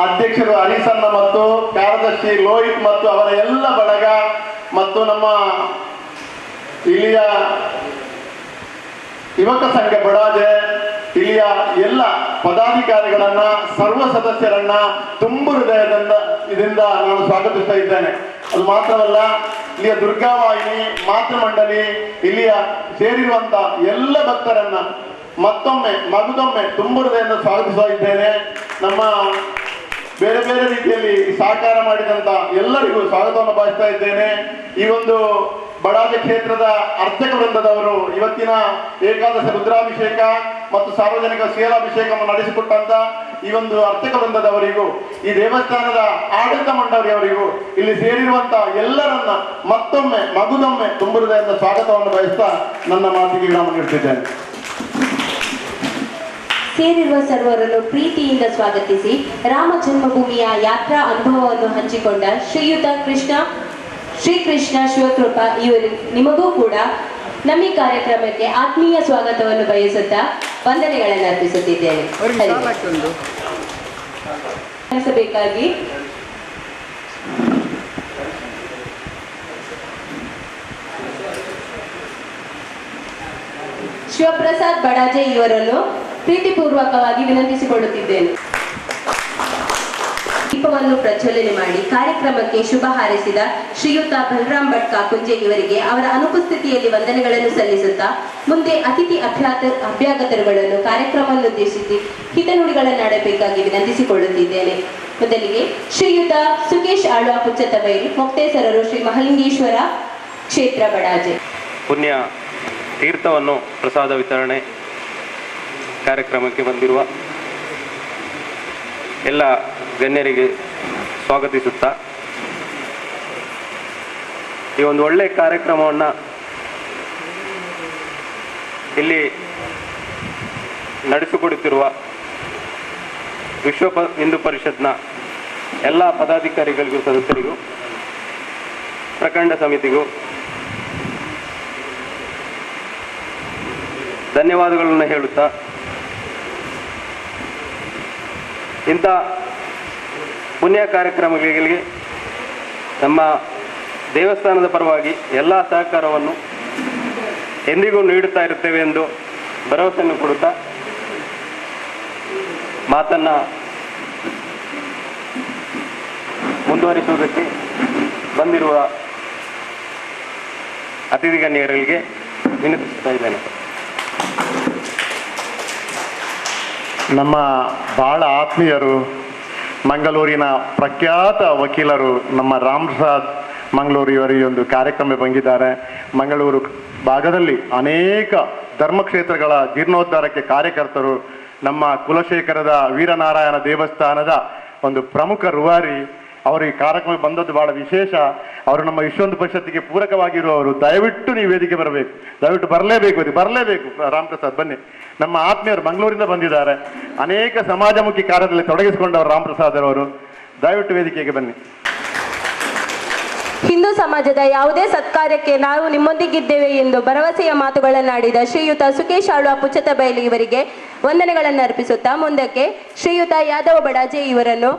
ಅಧ್ಯಕ್ಷರು ಹರಿಸನ್ನ ಮತ್ತು ಕಾರ್ಯದರ್ಶಿ ಲೋಹಿತ್ ಮತ್ತು ಅವರ ಎಲ್ಲ ಬಳಗ ಮತ್ತು ನಮ್ಮ ಇಲ್ಲಿಯ ಯುವಕ ಸಂಘ ಬಡಾಜೆ ಇಲ್ಲಿಯ ಎಲ್ಲ ಪದಾಧಿಕಾರಿಗಳನ್ನ ಸರ್ವ ಸದಸ್ಯರನ್ನ ತುಂಬ ಹೃದಯದಿಂದ ನಾನು ಸ್ವಾಗತಿಸ್ತಾ ಇದ್ದೇನೆ. ಅದು ಮಾತ್ರವಲ್ಲ, ಇಲ್ಲಿಯ ದುರ್ಗಾವಾಹಿನಿ ಮಾತೃಮಂಡಳಿ ಇಲ್ಲಿಯ ಸೇರಿರುವಂತ ಎಲ್ಲ ಭಕ್ತರನ್ನ ಮಗದೊಮ್ಮೆ ತುಂಬ ಹೃದಯದಿಂದ ಸ್ವಾಗತಿಸ್ತಾ ಇದ್ದೇನೆ. ನಮ್ಮ ಬೇರೆ ಬೇರೆ ರೀತಿಯಲ್ಲಿ ಸಹಕಾರ ಮಾಡಿದಂತ ಎಲ್ಲರಿಗೂ ಸ್ವಾಗತವನ್ನು ಬಯಸ್ತಾ ಇದ್ದೇನೆ. ಈ ಒಂದು ಬಡಾಜೆ ಕ್ಷೇತ್ರದ ಅರ್ಚಕ ವೃಂದದವರು ಇವತ್ತಿನ ಏಕಾದಶ ರುದ್ರಾಭಿಷೇಕ ಮತ್ತು ಸಾರ್ವಜನಿಕ ಸೇಲಾಭಿಷೇಕವನ್ನು ನಡೆಸಿಕೊಟ್ಟಂತ ಈ ಒಂದು ಅರ್ಚಕ ವೃಂದದವರಿಗೂ, ಈ ದೇವಸ್ಥಾನದ ಆಡಳಿತ ಮಂಡಳಿಯವರಿಗೂ, ಇಲ್ಲಿ ಸೇರಿರುವಂತ ಎಲ್ಲರನ್ನ ಮಗದೊಮ್ಮೆ ತುಂಬ ಹೃದಯದಿಂದ ಸ್ವಾಗತವನ್ನು ಬಯಸ್ತಾ ನನ್ನ ಮಾತಿಗೆ ವಿರಾಮ ನೀಡುತ್ತಿದ್ದೇನೆ.
ಸೇರಿರುವ ಸರ್ವರನ್ನು ಪ್ರೀತಿಯಿಂದ ಸ್ವಾಗತಿಸಿ ರಾಮ ಜನ್ಮಭೂಮಿಯ ಯಾತ್ರಾ ಅನುಭವವನ್ನು ಹಂಚಿಕೊಂಡ ಶ್ರೀಯುತ ಶ್ರೀಕೃಷ್ಣ ಶಿವಕೃಪಾ ಇವರು ನಿಮಗೂ ಕೂಡ ನಮ್ಮ ಈ ಕಾರ್ಯಕ್ರಮಕ್ಕೆ ಆತ್ಮೀಯ ಸ್ವಾಗತವನ್ನು ಬಯಸುತ್ತಾ ವಂದನೆಗಳನ್ನು ಅರ್ಪಿಸುತ್ತಿದ್ದೇನೆ. ಬೇಕಾಗಿ ಶಿವಪ್ರಸಾದ್ ಬಡಾಜೆ ಇವರನ್ನು ಪ್ರೀತಿಪೂರ್ವಕವಾಗಿ ವಿನಂತಿಸಿಕೊಳ್ಳುತ್ತಿದ್ದೇನೆ. ದೀಪವನ್ನು ಪ್ರಜ್ವಲನೆ ಮಾಡಿ ಕಾರ್ಯಕ್ರಮಕ್ಕೆ ಶುಭ ಹಾರೈಸಿದ ಶ್ರೀಯುತ ಬಲರಾಮ್ ಭಟ್ ಕಾಕುಂಜೆ ಇವರಿಗೆ ಅವರ ಅನುಪಸ್ಥಿತಿಯಲ್ಲಿ ವಂದನೆಗಳನ್ನು ಸಲ್ಲಿಸುತ್ತಾ ಮುಂದೆ ಅತಿಥಿ ಅಭ್ಯಾಗತರುಗಳನ್ನು ಕಾರ್ಯಕ್ರಮವನ್ನು ಉದ್ದೇಶಿಸಿ ಹಿತನುಡಿಗಳನ್ನಾಡಬೇಕಾಗಿ ವಿನಂತಿಸಿಕೊಳ್ಳುತ್ತಿದ್ದೇನೆ. ಮೊದಲಿಗೆ ಶ್ರೀಯುತ ಸುಕೇಶ್ ಆಳ್ವ ಪುಚ್ಚತಬೈಲು ಮೊಕ್ತೇಸರರು ಶ್ರೀ ಮಹಾಲಿಂಗೇಶ್ವರ ಕ್ಷೇತ್ರ ಬಡಾಜೆ.
ಪುಣ್ಯ ತೀರ್ಥವನ್ನು ಪ್ರಸಾದ ವಿತರಣೆ ಕಾರ್ಯಕ್ರಮಕ್ಕೆ ಬಂದಿರುವ ಎಲ್ಲ ಗಣ್ಯರಿಗೆ ಸ್ವಾಗತಿಸುತ್ತಾ, ಈ ಒಂದು ಒಳ್ಳೆಯ ಕಾರ್ಯಕ್ರಮವನ್ನು ಇಲ್ಲಿ ನಡೆಸಿಕೊಡುತ್ತಿರುವ ವಿಶ್ವ ಹಿಂದೂ ಪರಿಷತ್ನ ಎಲ್ಲ ಪದಾಧಿಕಾರಿಗಳಿಗೂ, ಸದಸ್ಯರಿಗೂ, ಪ್ರಖಂಡ ಸಮಿತಿಗೂ ಧನ್ಯವಾದಗಳನ್ನು ಹೇಳುತ್ತಾ, ಇಂಥ ಪುಣ್ಯ ಕಾರ್ಯಕ್ರಮಗಳಿಗೆ ನಮ್ಮ ದೇವಸ್ಥಾನದ ಪರವಾಗಿ ಎಲ್ಲ ಸಹಕಾರವನ್ನು ಎಂದಿಗೂ ನೀಡುತ್ತಾ ಇರುತ್ತೇವೆ ಎಂದು ಭರವಸೆಯನ್ನು ಕೊಡುತ್ತಾ, ಮಾತನ್ನು ಮುಂದುವರಿಸುವುದಕ್ಕೆ ಬಂದಿರುವ ಅತಿಥಿ ಗಣ್ಯರಿಗೆ ವಿನಂತಿಸ್ತಾ ಇದ್ದೇನೆ.
ನಮ್ಮ ಬಹಳ ಆತ್ಮೀಯರು, ಮಂಗಳೂರಿನ ಪ್ರಖ್ಯಾತ ವಕೀಲರು ನಮ್ಮ ರಾಮ್ ಪ್ರಸಾದ್ ಮಂಗಳೂರು ಇವರು ಈ ಒಂದು ಕಾರ್ಯಕ್ರಮ ಬಂದಿದ್ದಾರೆ. ಮಂಗಳೂರು ಭಾಗದಲ್ಲಿ ಅನೇಕ ಧರ್ಮಕ್ಷೇತ್ರಗಳ ಜೀರ್ಣೋದ್ಧಾರಕ್ಕೆ ಕಾರ್ಯಕರ್ತರು. ನಮ್ಮ ಕುಲಶೇಖರದ ವೀರನಾರಾಯಣ ದೇವಸ್ಥಾನದ ಒಂದು ಪ್ರಮುಖ ರೂವಾರಿ ಅವರು ಈ ಕಾರ್ಯಕ್ರಮ ಬಂದದ್ದು ಬಹಳ ವಿಶೇಷ. ಅವರು ನಮ್ಮ ವಿಶ್ವಹಿಂದೂ ಪರಿಷತ್ತಿಗೆ ಪೂರಕವಾಗಿರುವವರು. ದಯವಿಟ್ಟು ನೀವು ವೇದಿಕೆ ಬರಬೇಕು, ದಯವಿಟ್ಟು ಬರಲೇಬೇಕು. ರಾಮ್ ಪ್ರಸಾದ್ ಬನ್ನಿ. ನಮ್ಮ ಆತ್ಮೀಯರು ಮಂಗಳೂರಿಂದ ಬಂದಿದ್ದಾರೆ, ಅನೇಕ ಸಮಾಜಮುಖಿ ಕಾರ್ಯದಲ್ಲಿ ತೊಡಗಿಸಿಕೊಂಡವರು ರಾಮ್ ಪ್ರಸಾದ್ ಅವರು. ದಯವಿಟ್ಟು ವೇದಿಕೆಗೆ ಬನ್ನಿ.
ಹಿಂದೂ ಸಮಾಜದ ಯಾವುದೇ ಸತ್ಕಾರ್ಯಕ್ಕೆ ನಾವು ನಿಮ್ಮೊಂದಿಗಿದ್ದೇವೆ ಎಂದು ಭರವಸೆಯ ಮಾತುಗಳನ್ನಾಡಿದ ಶ್ರೀಯುತ ಸುಕೇಶ್ ಆಳ್ವ ಪುಚ್ಚತಬೈಲಿ ಇವರಿಗೆ ವಂದನೆಗಳನ್ನು ಅರ್ಪಿಸುತ್ತಾ ಮುಂದಕ್ಕೆ ಶ್ರೀಯುತ ಯಾದವ ಬಡಾಜೆ ಇವರನ್ನು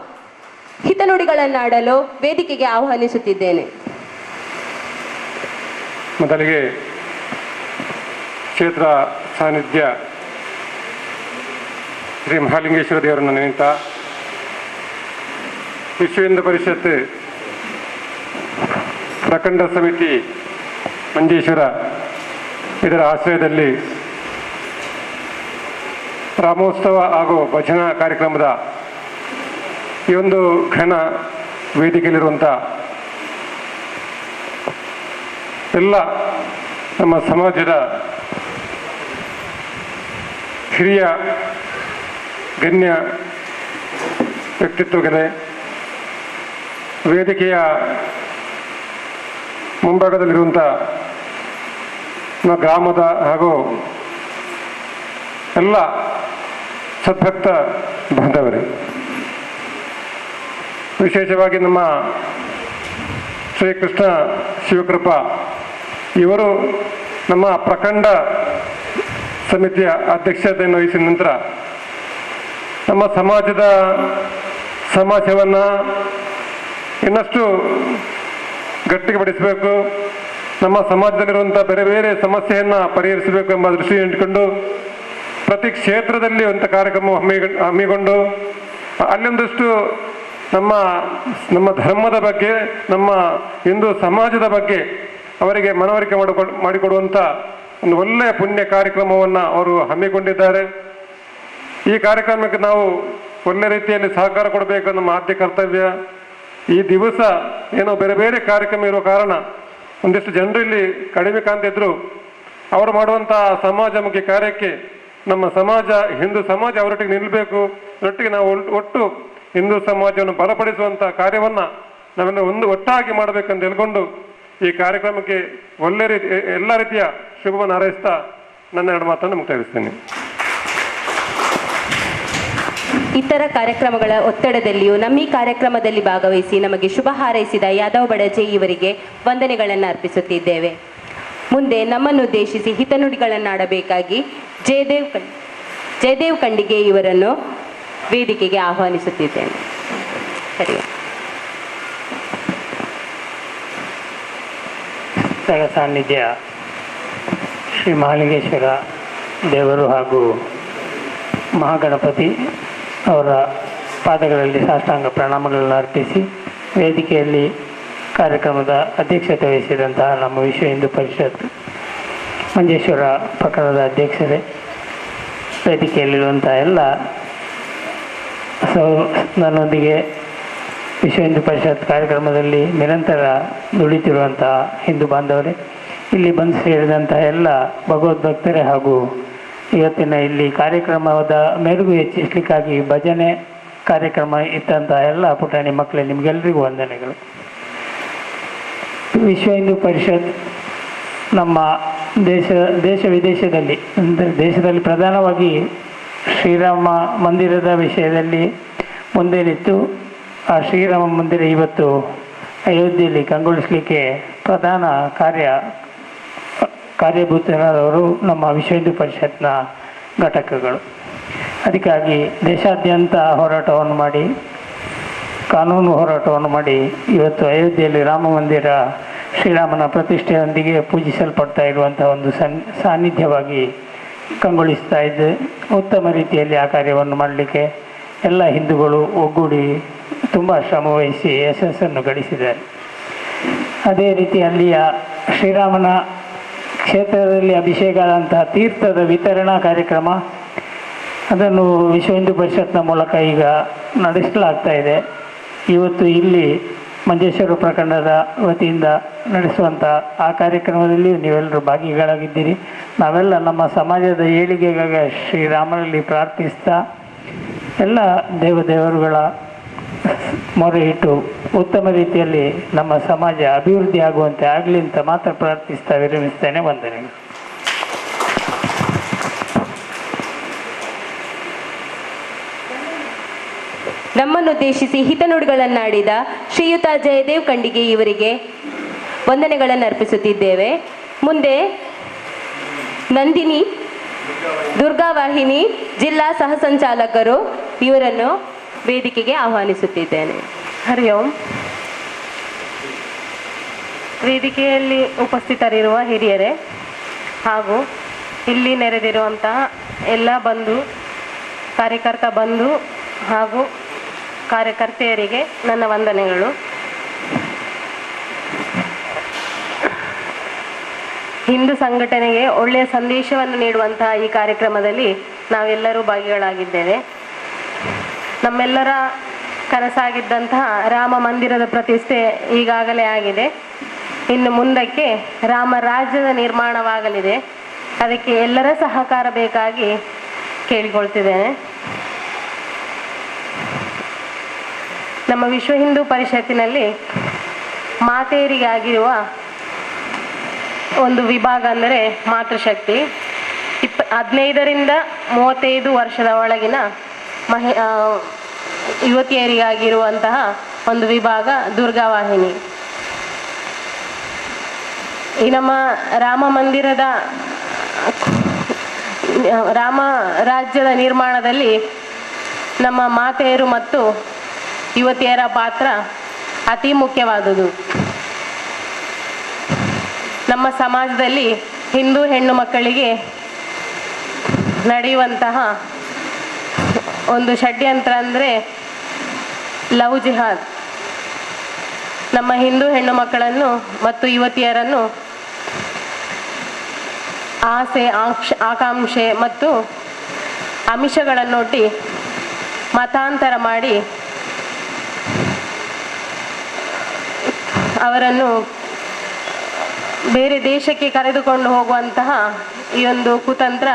ಹಿತನುಡಿಗಳನ್ನಾಡಲು ವೇದಿಕೆಗೆ ಆಹ್ವಾನಿಸುತ್ತಿದ್ದೇನೆ.
ಮೊದಲಿಗೆ ಕ್ಷೇತ್ರ ಸಾನ್ನಿಧ್ಯ ಶ್ರೀ ಮಹಾಲಿಂಗೇಶ್ವರ ದೇವರನ್ನು ನೆನೆಯುತ್ತಾ ವಿಶ್ವ ಹಿಂದೂ ಪರಿಷತ್ ಪ್ರಖಂಡ ಸಮಿತಿ ಮಂಜೇಶ್ವರ ಇದರ ಆಶ್ರಯದಲ್ಲಿ ರಾಮೋತ್ಸವ ಹಾಗೂ ಭಜನಾ ಕಾರ್ಯಕ್ರಮದ ಈ ಒಂದು ಘನ ವೇದಿಕೆಯಲ್ಲಿರುವಂಥ ಎಲ್ಲ ನಮ್ಮ ಸಮಾಜದ ಹಿರಿಯ ಗಣ್ಯ ವ್ಯಕ್ತಿತ್ವಗಳೇ, ವೇದಿಕೆಯ ಮುಂಭಾಗದಲ್ಲಿರುವಂಥ ನಮ್ಮ ಗ್ರಾಮದ ಹಾಗೂ ಎಲ್ಲ ಸದ್ಭಕ್ತ ಬಾಂಧವರೇ, ವಿಶೇಷವಾಗಿ ನಮ್ಮ ಶ್ರೀಕೃಷ್ಣ ಶಿವಕೃಪಾ ಇವರು ನಮ್ಮ ಪ್ರಖಂಡ ಸಮಿತಿಯ ಅಧ್ಯಕ್ಷತೆಯನ್ನು ವಹಿಸಿದ ನಂತರ ನಮ್ಮ ಸಮಾಜವನ್ನು ಇನ್ನಷ್ಟು ಗಟ್ಟಿಪಡಿಸಬೇಕು, ನಮ್ಮ ಸಮಾಜದಲ್ಲಿರುವಂಥ ಬೇರೆ ಬೇರೆ ಸಮಸ್ಯೆಯನ್ನು ಪರಿಹರಿಸಬೇಕು ಎಂಬ ದೃಷ್ಟಿಯನ್ನು ಇಟ್ಟುಕೊಂಡು ಪ್ರತಿ ಕ್ಷೇತ್ರದಲ್ಲಿ ಒಂದು ಕಾರ್ಯಕ್ರಮ ಹಮ್ಮಿಕೊಂಡು ಅಲ್ಲೊಂದಷ್ಟು ನಮ್ಮ ಧರ್ಮದ ಬಗ್ಗೆ, ನಮ್ಮ ಹಿಂದೂ ಸಮಾಜದ ಬಗ್ಗೆ ಅವರಿಗೆ ಮನವರಿಕೆ ಮಾಡಿಕೊಡುವಂಥ ಒಂದು ಒಳ್ಳೆಯ ಪುಣ್ಯ ಕಾರ್ಯಕ್ರಮವನ್ನು ಅವರು ಹಮ್ಮಿಕೊಂಡಿದ್ದಾರೆ. ಈ ಕಾರ್ಯಕ್ರಮಕ್ಕೆ ನಾವು ಒಳ್ಳೆ ರೀತಿಯಲ್ಲಿ ಸಹಕಾರ ಕೊಡಬೇಕು, ನಮ್ಮ ಆದ್ಯ ಕರ್ತವ್ಯ. ಈ ದಿವಸ ಏನೋ ಬೇರೆ ಬೇರೆ ಕಾರ್ಯಕ್ರಮ ಇರುವ ಕಾರಣ ಒಂದಿಷ್ಟು ಜನರು ಇಲ್ಲಿ ಕಡಿಮೆ ಕಾಣ್ತಿದ್ರು. ಅವರು ಮಾಡುವಂಥ ಸಮಾಜಮುಖಿ ಕಾರ್ಯಕ್ಕೆ ನಮ್ಮ ಸಮಾಜ, ಹಿಂದೂ ಸಮಾಜ ಅವರೊಟ್ಟಿಗೆ ನಿಲ್ಲಬೇಕು. ಅವರೊಟ್ಟಿಗೆ ನಾವು ಒಟ್ಟು ಹಿಂದೂ ಸಮಾಜವನ್ನು ಬಲಪಡಿಸುವಂಥ ಕಾರ್ಯವನ್ನು ನಾವೆಲ್ಲ ಒಟ್ಟಾಗಿ ಮಾಡಬೇಕಂತ ಹೇಳ್ಕೊಂಡು ಈ ಕಾರ್ಯಕ್ರಮಕ್ಕೆ ಎಲ್ಲ ರೀತಿಯ ಶುಭವನ್ನು ಹಾರೈಸ್ತಾ ನನ್ನ ಎರಡು ಮಾತನ್ನು ಮುಕ್ತಾಯಿಸ್ತೇನೆ.
ಇತರ ಕಾರ್ಯಕ್ರಮಗಳ ಒತ್ತಡದಲ್ಲಿಯೂ ನಮ್ಮ ಈ ಕಾರ್ಯಕ್ರಮದಲ್ಲಿ ಭಾಗವಹಿಸಿ ನಮಗೆ ಶುಭ ಹಾರೈಸಿದ ಯಾದವ್ ಬಡಜೆ ಇವರಿಗೆ ವಂದನೆಗಳನ್ನು ಅರ್ಪಿಸುತ್ತಿದ್ದೇವೆ. ಮುಂದೆ ನಮ್ಮನ್ನುದ್ದೇಶಿಸಿ ಹಿತನುಡಿಗಳನ್ನಾಡಬೇಕಾಗಿ ಜಯದೇವ್ ಖಂಡಿಗೆ ಇವರನ್ನು ವೇದಿಕೆಗೆ ಆಹ್ವಾನಿಸುತ್ತಿದ್ದೇನೆ. ಸರಿ.
ಸ್ಥಳ ಸಾನ್ನಿಧ್ಯ ಶ್ರೀ ಮಹಾಲಿಂಗೇಶ್ವರ ದೇವರು ಹಾಗೂ ಮಹಾಗಣಪತಿ ಅವರ ಪಾದಗಳಲ್ಲಿ ಸಾಷ್ಟಾಂಗ ಪ್ರಣಾಮಗಳನ್ನು ಅರ್ಪಿಸಿ ವೇದಿಕೆಯಲ್ಲಿ ಕಾರ್ಯಕ್ರಮದ ಅಧ್ಯಕ್ಷತೆ ವಹಿಸಿದಂತಹ ನಮ್ಮ ವಿಶ್ವ ಹಿಂದೂ ಪರಿಷತ್ ಮಂಜೇಶ್ವರ ಪ್ರಕರಣದ ಅಧ್ಯಕ್ಷರೇ, ವೇದಿಕೆಯಲ್ಲಿರುವಂಥ ಎಲ್ಲ ನನ್ನೊಂದಿಗೆ ವಿಶ್ವ ಹಿಂದೂ ಪರಿಷತ್ ಕಾರ್ಯಕ್ರಮದಲ್ಲಿ ನಿರಂತರ ದುಡಿತಿರುವಂತಹ ಹಿಂದೂ ಬಾಂಧವರೇ, ಇಲ್ಲಿ ಬಂದು ಸೇರಿದಂಥ ಎಲ್ಲ ಭಗವದ್ಭಕ್ತರೇ ಹಾಗೂ ಇವತ್ತಿನ ಇಲ್ಲಿ ಕಾರ್ಯಕ್ರಮದ ಮೆರುಗು ಹೆಚ್ಚಿಸಲಿಕ್ಕಾಗಿ ಭಜನೆ ಕಾರ್ಯಕ್ರಮ ಇತ್ತಂಥ ಎಲ್ಲ ಪುಟಾಣಿ ಮಕ್ಕಳೇ, ನಿಮಗೆಲ್ಲರಿಗೂ ವಂದನೆಗಳು. ವಿಶ್ವ ಹಿಂದೂ ಪರಿಷತ್ ನಮ್ಮ ದೇಶ ವಿದೇಶದಲ್ಲಿ ಅಂದರೆ ದೇಶದಲ್ಲಿ ಪ್ರಧಾನವಾಗಿ ಶ್ರೀರಾಮ ಮಂದಿರದ ವಿಷಯದಲ್ಲಿ ಮುಂದೆ ನಿಂತು ಆ ಶ್ರೀರಾಮ ಮಂದಿರ ಇವತ್ತು ಅಯೋಧ್ಯೆಯಲ್ಲಿ ಕಂಗೊಳಿಸಲಿಕ್ಕೆ ಪ್ರಧಾನ ಕಾರ್ಯಭೂತರಾದವರು ನಮ್ಮ ವಿಶ್ವ ಹಿಂದೂ ಪರಿಷತ್ನ ಘಟಕಗಳು. ಅದಕ್ಕಾಗಿ ದೇಶಾದ್ಯಂತ ಹೋರಾಟವನ್ನು ಮಾಡಿ, ಕಾನೂನು ಹೋರಾಟವನ್ನು ಮಾಡಿ ಇವತ್ತು ಅಯೋಧ್ಯೆಯಲ್ಲಿ ರಾಮ ಮಂದಿರ ಶ್ರೀರಾಮನ ಪ್ರತಿಷ್ಠೆಯೊಂದಿಗೆ ಪೂಜಿಸಲ್ಪಡ್ತಾ ಇರುವಂಥ ಒಂದು ಸಾನ್ನಿಧ್ಯವಾಗಿ ಕಂಗೊಳಿಸ್ತಾ ಇದ್ದೆ. ಉತ್ತಮ ರೀತಿಯಲ್ಲಿ ಆ ಕಾರ್ಯವನ್ನು ಮಾಡಲಿಕ್ಕೆ ಎಲ್ಲ ಹಿಂದೂಗಳು ಒಗ್ಗೂಡಿ ತುಂಬ ಶ್ರಮವಹಿಸಿ ಯಶಸ್ಸನ್ನು ಗಳಿಸಿದ್ದಾರೆ. ಅದೇ ರೀತಿ ಅಲ್ಲಿಯ ಶ್ರೀರಾಮನ ಕ್ಷೇತ್ರದಲ್ಲಿ ಅಭಿಷೇಕ ಆದಂತಹ ತೀರ್ಥದ ವಿತರಣಾ ಕಾರ್ಯಕ್ರಮ ಅದನ್ನು ವಿಶ್ವ ಹಿಂದೂ ಪರಿಷತ್ನ ಮೂಲಕ ಈಗ ನಡೆಸಲಾಗ್ತಾ ಇದೆ. ಇವತ್ತು ಇಲ್ಲಿ ಮಂಜೇಶ್ವರ ಪ್ರಖಂಡದ ವತಿಯಿಂದ ನಡೆಸುವಂಥ ಆ ಕಾರ್ಯಕ್ರಮದಲ್ಲಿ ನೀವೆಲ್ಲರೂ ಭಾಗಿಗಳಾಗಿದ್ದೀರಿ. ನಾವೆಲ್ಲ ನಮ್ಮ ಸಮಾಜದ ಏಳಿಗೆಗಾಗಿ ಶ್ರೀರಾಮನಲ್ಲಿ ಪ್ರಾರ್ಥಿಸ್ತಾ ಎಲ್ಲ ದೇವರುಗಳ ಮೊರೆ ಇಟ್ಟು ಉತ್ತಮ ರೀತಿಯಲ್ಲಿ ನಮ್ಮ ಸಮಾಜ ಅಭಿವೃದ್ಧಿ ಆಗುವಂತೆ ಆಗಲಿ ಅಂತ ಮಾತ್ರ ಪ್ರಾರ್ಥಿಸ್ತಾ ವಿರಮಿಸ್ತೇನೆ. ವಂದನೆಗಳು.
ನಮ್ಮನ್ನುದ್ದೇಶಿಸಿ ಹಿತನುಡಿಗಳನ್ನಾಡಿದ ಶ್ರೀಯುತ ಜಯದೇವ್ ಖಂಡಿಗೆ ಇವರಿಗೆ ವಂದನೆಗಳನ್ನು ಅರ್ಪಿಸುತ್ತಿದ್ದೇವೆ. ಮುಂದೆ ನಂದಿನಿ ದುರ್ಗಾವಾಹಿನಿ ಜಿಲ್ಲಾ ಸಹ ಸಂಚಾಲಕರು ಇವರನ್ನು ವೇದಿಕೆಗೆ ಆಹ್ವಾನಿಸುತ್ತಿದ್ದೇನೆ.
ಹರಿ ಓಂ. ವೇದಿಕೆಯಲ್ಲಿ ಉಪಸ್ಥಿತರಿರುವ ಹಿರಿಯರೇ ಹಾಗೂ ಇಲ್ಲಿ ನೆರೆದಿರುವಂತಹ ಎಲ್ಲ ಕಾರ್ಯಕರ್ತ ಬಂಧು ಹಾಗೂ ಕಾರ್ಯಕರ್ತೆಯರಿಗೆ ನನ್ನ ವಂದನೆಗಳು. ಹಿಂದೂ ಸಂಘಟನೆಗೆ ಒಳ್ಳೆಯ ಸಂದೇಶವನ್ನು ನೀಡುವಂತಹ ಈ ಕಾರ್ಯಕ್ರಮದಲ್ಲಿ ನಾವೆಲ್ಲರೂ ಭಾಗಿಗಳಾಗಿದ್ದೇವೆ. ನಮ್ಮೆಲ್ಲರ ಕನಸಾಗಿದ್ದಂತಹ ರಾಮ ಮಂದಿರದ ಪ್ರತಿಷ್ಠೆ ಈಗಾಗಲೇ ಆಗಿದೆ. ಇನ್ನು ಮುಂದಕ್ಕೆ ರಾಮ ರಾಜ್ಯದ ನಿರ್ಮಾಣವಾಗಲಿದೆ. ಅದಕ್ಕೆ ಎಲ್ಲರ ಸಹಕಾರ ಬೇಕಾಗಿ ಕೇಳಿಕೊಳ್ತಿದ್ದೇನೆ. ನಮ್ಮ ವಿಶ್ವ ಹಿಂದೂ ಪರಿಷತ್ತಿನಲ್ಲಿ ಮಾತೆಯರಿಗಾಗಿರುವ ಒಂದು ವಿಭಾಗ ಅಂದರೆ ಮಾತೃಶಕ್ತಿ. 15ರಿಂದ 35 ವರ್ಷದ ಒಳಗಿನ ಯುವತಿಯರಿಗಾಗಿರುವಂತಹ ಒಂದು ವಿಭಾಗ ದುರ್ಗಾವಾಹಿನಿ. ಈ ನಮ್ಮ ರಾಮ ರಾಜ್ಯದ ನಿರ್ಮಾಣದಲ್ಲಿ ನಮ್ಮ ಮಾತೆಯರು ಮತ್ತು ಯುವತಿಯರ ಪಾತ್ರ ಅತಿ ಮುಖ್ಯವಾದುದು. ನಮ್ಮ ಸಮಾಜದಲ್ಲಿ ಹಿಂದೂ ಹೆಣ್ಣು ಮಕ್ಕಳಿಗೆ ನಡೆಯುವಂತಹ ಒಂದು ಷಡ್ಯಂತ್ರ ಅಂದರೆ ಲವ್ ಜಿಹಾದ್. ನಮ್ಮ ಹಿಂದೂ ಹೆಣ್ಣು ಮಕ್ಕಳನ್ನು ಮತ್ತು ಯುವತಿಯರನ್ನು ಆಸೆ ಆಕಾಂಕ್ಷೆ ಮತ್ತು ಆಮಿಷಗಳನ್ನೊಡ್ಡಿ ಮತಾಂತರ ಮಾಡಿ ಅವರನ್ನು ಬೇರೆ ದೇಶಕ್ಕೆ ಕರೆದುಕೊಂಡು ಹೋಗುವಂತಹ ಈ ಒಂದು ಕುತಂತ್ರ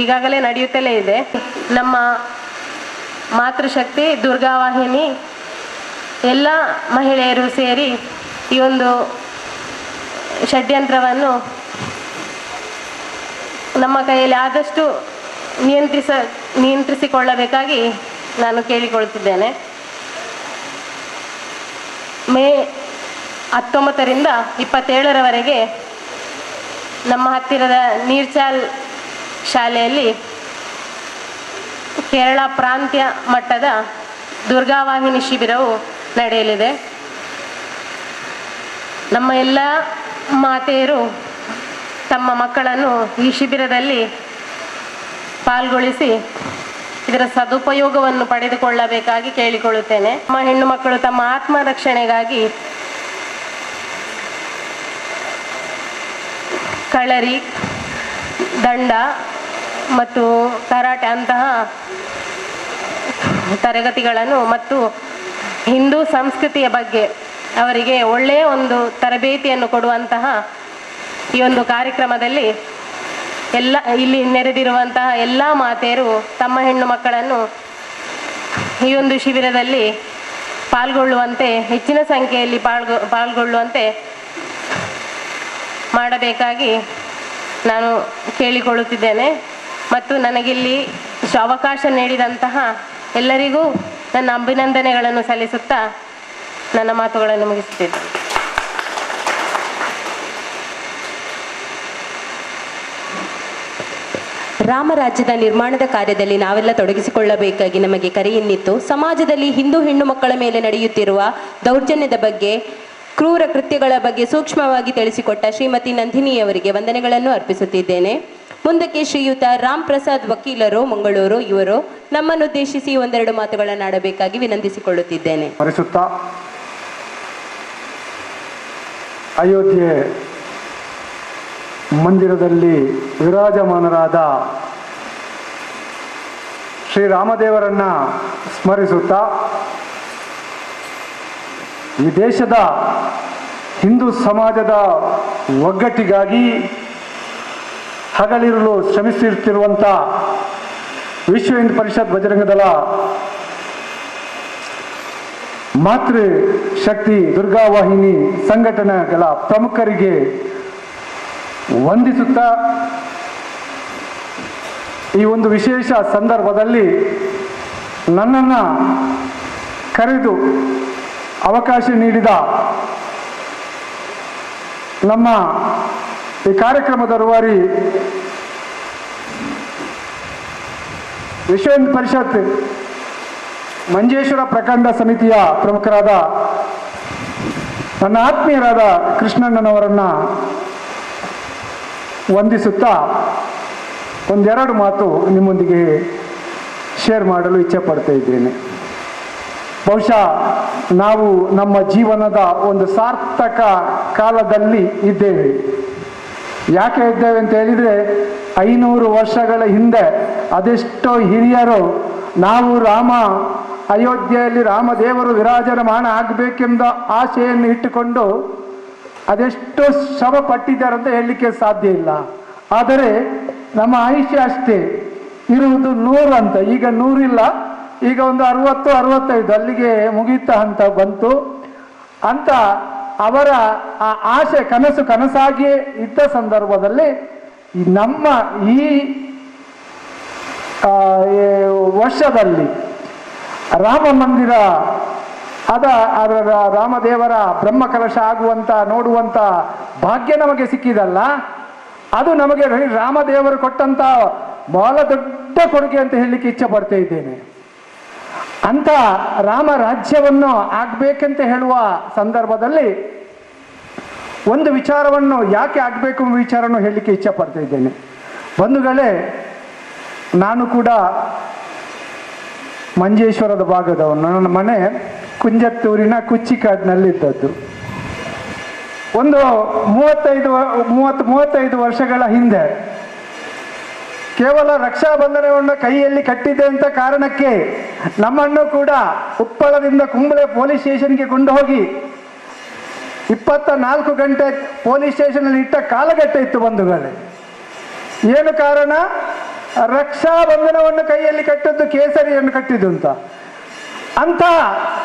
ಈಗಾಗಲೇ ನಡೆಯುತ್ತಲೇ ಇದೆ. ನಮ್ಮ ಮಾತೃಶಕ್ತಿ ದುರ್ಗಾವಾಹಿನಿ ಎಲ್ಲ ಮಹಿಳೆಯರು ಸೇರಿ ಈ ಒಂದು ಷಡ್ಯಂತ್ರವನ್ನು ನಮ್ಮ ಕೈಯಲ್ಲಿ ಆದಷ್ಟು ನಿಯಂತ್ರಿಸಿಕೊಳ್ಳಬೇಕಾಗಿ ನಾನು ಕೇಳಿಕೊಳ್ತಿದ್ದೇನೆ. ಮೇ 19ರಿಂದ 27ರವರೆಗೆ ನಮ್ಮ ಹತ್ತಿರದ ನೀರ್ಚಾಲ್ ಶಾಲೆಯಲ್ಲಿ ಕೇರಳ ಪ್ರಾಂತ್ಯ ಮಟ್ಟದ ದುರ್ಗಾವಾಹಿನಿ ಶಿಬಿರವು ನಡೆಯಲಿದೆ. ನಮ್ಮ ಎಲ್ಲ ಮಾತೆಯರು ತಮ್ಮ ಮಕ್ಕಳನ್ನು ಈ ಶಿಬಿರದಲ್ಲಿ ಪಾಲ್ಗೊಳಿಸಿ ಇದರ ಸದುಪಯೋಗವನ್ನು ಪಡೆದುಕೊಳ್ಳಬೇಕಾಗಿ ಕೇಳಿಕೊಳ್ಳುತ್ತೇನೆ. ನಮ್ಮ ಹೆಣ್ಣು ಮಕ್ಕಳು ತಮ್ಮ ಆತ್ಮರಕ್ಷಣೆಗಾಗಿ ಕಳರಿ, ದಂಡ ಮತ್ತು ಕರಾಟೆ ಅಂತಹ ತರಗತಿಗಳನ್ನು ಮತ್ತು ಹಿಂದೂ ಸಂಸ್ಕೃತಿಯ ಬಗ್ಗೆ ಅವರಿಗೆ ಒಳ್ಳೆಯ ಒಂದು ತರಬೇತಿಯನ್ನು ಕೊಡುವಂತಹ ಈ ಒಂದು ಕಾರ್ಯಕ್ರಮದಲ್ಲಿ ಇಲ್ಲಿ ನೆರೆದಿರುವಂತಹ ಎಲ್ಲ ಮಾತೆಯರು ತಮ್ಮ ಹೆಣ್ಣು ಮಕ್ಕಳನ್ನು ಈ ಒಂದು ಶಿಬಿರದಲ್ಲಿ ಪಾಲ್ಗೊಳ್ಳುವಂತೆ, ಹೆಚ್ಚಿನ ಸಂಖ್ಯೆಯಲ್ಲಿ ಪಾಲ್ಗೊಳ್ಳುವಂತೆ ಮಾಡಬೇಕಾಗಿ ನಾನು ಕೇಳಿಕೊಳ್ಳುತ್ತಿದ್ದೇನೆ. ಮತ್ತು ನನಗಿಲ್ಲಿ ಅವಕಾಶ ನೀಡಿದಂತಹ ಎಲ್ಲರಿಗೂ ನನ್ನ ಅಭಿನಂದನೆಗಳನ್ನು ಸಲ್ಲಿಸುತ್ತಾ ನನ್ನ ಮಾತುಗಳನ್ನು ಮುಗಿಸುತ್ತಿದ್ದೇನೆ.
ರಾಮರಾಜ್ಯದ ನಿರ್ಮಾಣದ ಕಾರ್ಯದಲ್ಲಿ ನಾವೆಲ್ಲ ತೊಡಗಿಸಿಕೊಳ್ಳಬೇಕಾಗಿ ನಮಗೆ ಕರೆಯನ್ನಿತ್ತು. ಸಮಾಜದಲ್ಲಿ ಹಿಂದೂ ಹೆಣ್ಣು ಮಕ್ಕಳ ಮೇಲೆ ನಡೆಯುತ್ತಿರುವ ದೌರ್ಜನ್ಯದ ಬಗ್ಗೆ ಕ್ರೂರ ಕೃತ್ಯಗಳ ಬಗ್ಗೆ ಸೂಕ್ಷ್ಮವಾಗಿ ತಿಳಿಸಿಕೊಟ್ಟ ಶ್ರೀಮತಿ ನಂದಿನಿಯವರಿಗೆ ವಂದನೆಗಳನ್ನು ಅರ್ಪಿಸುತ್ತಿದ್ದೇನೆ. ಮುಂದಕ್ಕೆ ಶ್ರೀಯುತ ರಾಮ್ ಪ್ರಸಾದ್ ವಕೀಲರು ಮಂಗಳೂರು ಇವರು ನಮ್ಮನ್ನುದ್ದೇಶಿಸಿ ಒಂದೆರಡು ಮಾತುಗಳನ್ನಾಡಬೇಕಾಗಿ ವಿನಂತಿಸಿಕೊಳ್ಳುತ್ತಿದ್ದೇನೆ.
ಸ್ಮರಿಸುತ್ತಾ ಅಯೋಧ್ಯೆ ಮಂದಿರದಲ್ಲಿ ವಿರಾಜಮಾನರಾದ ಶ್ರೀರಾಮದೇವರನ್ನ ಸ್ಮರಿಸುತ್ತಾ ಈ ದೇಶದ ಹಿಂದೂ ಸಮಾಜದ ಒಗ್ಗಟ್ಟಿಗಾಗಿ ಹಗಲಿರುಳು ಶ್ರಮಿಸುತ್ತಿರುವಂಥ ವಿಶ್ವ ಹಿಂದೂ ಪರಿಷತ್ ಬಜರಂಗದಳ ಮಾತೃ ಶಕ್ತಿ ದುರ್ಗಾವಾಹಿನಿ ಸಂಘಟನೆಗಳ ಪ್ರಮುಖರಿಗೆ ವಂದಿಸುತ್ತಾ ಈ ಒಂದು ವಿಶೇಷ ಸಂದರ್ಭದಲ್ಲಿ ನನ್ನನ್ನು ಕರೆದು ಅವಕಾಶ ನೀಡಿದ ನಮ್ಮ ಈ ಕಾರ್ಯಕ್ರಮದ ರೂವಾರಿ ವಿಶ್ವ ಹಿಂದೂ ಪರಿಷತ್ ಮಂಜೇಶ್ವರ ಪ್ರಖಂಡ ಸಮಿತಿಯ ಪ್ರಮುಖರಾದ ನನ್ನ ಆತ್ಮೀಯರಾದ ಕೃಷ್ಣಣ್ಣನವರನ್ನ ವಂದಿಸುತ್ತಾ ಒಂದೆರಡು ಮಾತು ನಿಮ್ಮೊಂದಿಗೆ ಶೇರ್ ಮಾಡಲು ಇಚ್ಛೆ ಪಡ್ತಾ ಇದ್ದೇನೆ. ಬಹುಶಃ ನಾವು ನಮ್ಮ ಜೀವನದ ಒಂದು ಸಾರ್ಥಕ ಕಾಲದಲ್ಲಿ ಇದ್ದೇವೆ. ಯಾಕೆ ಇದ್ದೇವೆ ಅಂತ ಹೇಳಿದರೆ 500 ವರ್ಷಗಳ ಹಿಂದೆ ಅದೆಷ್ಟೋ ಹಿರಿಯರು ನಾವು ಅಯೋಧ್ಯೆಯಲ್ಲಿ ರಾಮದೇವರು ವಿರಾಜಮಾನ ಆಗಬೇಕೆಂಬ ಆಶೆಯನ್ನು ಇಟ್ಟುಕೊಂಡು ಅದೆಷ್ಟೋ ಶ್ರಮ ಪಟ್ಟಿದ್ದಾರೆ ಅಂತ ಹೇಳಲಿಕ್ಕೆ ಸಾಧ್ಯ ಇಲ್ಲ. ಆದರೆ ನಮ್ಮ ಆಯುಷ್ಯ ಅಷ್ಟೇ ಇರುವುದು 100 ಅಂತ. ಈಗ 100 ಇಲ್ಲ, ಈಗ ಒಂದು 60-65 ಅಲ್ಲಿಗೆ ಮುಗಿಯುತ್ತಾ ಅಂತ ಬಂತು ಅಂತ ಅವರ ಆ ಆಸೆ ಕನಸಾಗಿಯೇ ಇದ್ದ ಸಂದರ್ಭದಲ್ಲಿ ನಮ್ಮ ಈ ವರ್ಷದಲ್ಲಿ ರಾಮ ಮಂದಿರ ಅದರ ರಾಮದೇವರ ಬ್ರಹ್ಮಕಲಶ ಆಗುವಂತ ನೋಡುವಂತ ಭಾಗ್ಯ ನಮಗೆ ಸಿಕ್ಕಿದಲ್ಲ, ಅದು ನಮಗೆ ರಾಮದೇವರು ಕೊಟ್ಟಂತ ಬಹಳ ದೊಡ್ಡ ಕೊಡುಗೆ ಅಂತ ಹೇಳಲಿಕ್ಕೆ ಇಚ್ಛೆ ಪಡ್ತಾ ಇದ್ದೇನೆ. ಅಂತ ರಾಮ ರಾಜ್ಯವನ್ನು ಆಗ್ಬೇಕಂತ ಹೇಳುವ ಸಂದರ್ಭದಲ್ಲಿ ಒಂದು ವಿಚಾರವನ್ನು ಯಾಕೆ ಆಗಬೇಕು ಎಂಬ ವಿಚಾರವನ್ನು ಹೇಳಲಿಕ್ಕೆ ಇಚ್ಛೆ ಪಡ್ತಾ ಇದ್ದೇನೆ. ಬಂಧುಗಳೇ, ನಾನು ಕೂಡ ಮಂಜೇಶ್ವರದ ಭಾಗದವನು. ನನ್ನ ಮನೆ ಕುಂಜತ್ತೂರಿನ ಕುಚ್ಚಿಕಾಡಿನಲ್ಲಿದ್ದದ್ದು. ಒಂದು 35 ವರ್ಷಗಳ ಹಿಂದೆ ಕೇವಲ ರಕ್ಷಾಬಂಧನವನ್ನು ಕೈಯಲ್ಲಿ ಕಟ್ಟಿದೆ ಅಂತ ಕಾರಣಕ್ಕೆ ನಮ್ಮನ್ನು ಕೂಡ ಉಪ್ಪಳದಿಂದ ಕುಂಬಳೆ ಪೊಲೀಸ್ ಸ್ಟೇಷನ್ಗೆ ಕೊಂಡು ಹೋಗಿ 24 ಗಂಟೆ ಪೊಲೀಸ್ ಸ್ಟೇಷನಲ್ಲಿ ಇಟ್ಟ ಕಾಲಘಟ್ಟ ಇತ್ತು ಬಂಧುಗಳೇ. ಏನು ಕಾರಣ? ರಕ್ಷಾಬಂಧನವನ್ನು ಕೈಯಲ್ಲಿ ಕಟ್ಟದ್ದು, ಕೇಸರಿಯನ್ನು ಕಟ್ಟಿದ್ದು ಅಂತ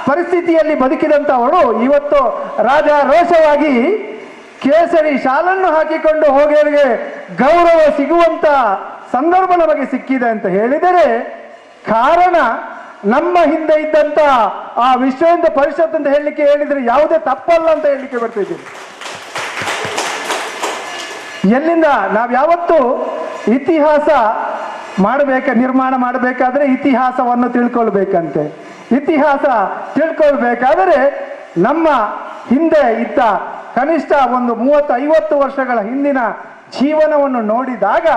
ಪರಿಸ್ಥಿತಿಯಲ್ಲಿ ಬದುಕಿದಂಥವಳು ಇವತ್ತು ರಾಜಾರೋಷವಾಗಿ ಕೇಸರಿ ಶಾಲನ್ನು ಹಾಕಿಕೊಂಡು ಹೋಗೋರಿಗೆ ಗೌರವ ಸಿಗುವಂತ ಸಂದರ್ಭ ನಮಗೆ ಸಿಕ್ಕಿದೆ ಅಂತ ಹೇಳಿದರೆ ಕಾರಣ ನಮ್ಮ ಹಿಂದೆ ಇದ್ದಂತ ಆ ವಿಶ್ವ ಹಿಂದೂ ಪರಿಷತ್ ಅಂತ ಹೇಳಿದ್ರೆ ಯಾವುದೇ ತಪ್ಪಲ್ಲ ಅಂತ ಹೇಳಲಿಕ್ಕೆ ಬರ್ತಿದ್ದೀನಿ. ಎಲ್ಲಿಂದ ನಾವು ಯಾವತ್ತು ಇತಿಹಾಸ ನಿರ್ಮಾಣ ಮಾಡಬೇಕಾದ್ರೆ ಇತಿಹಾಸವನ್ನು ತಿಳ್ಕೊಳ್ಬೇಕಂತೆ. ಇತಿಹಾಸ ತಿಳ್ಕೊಳ್ಬೇಕಾದರೆ ನಮ್ಮ ಹಿಂದೆ ಇದ್ದ ಕನಿಷ್ಠ ಒಂದು 30-50 ವರ್ಷಗಳ ಹಿಂದಿನ ಜೀವನವನ್ನು ನೋಡಿದಾಗ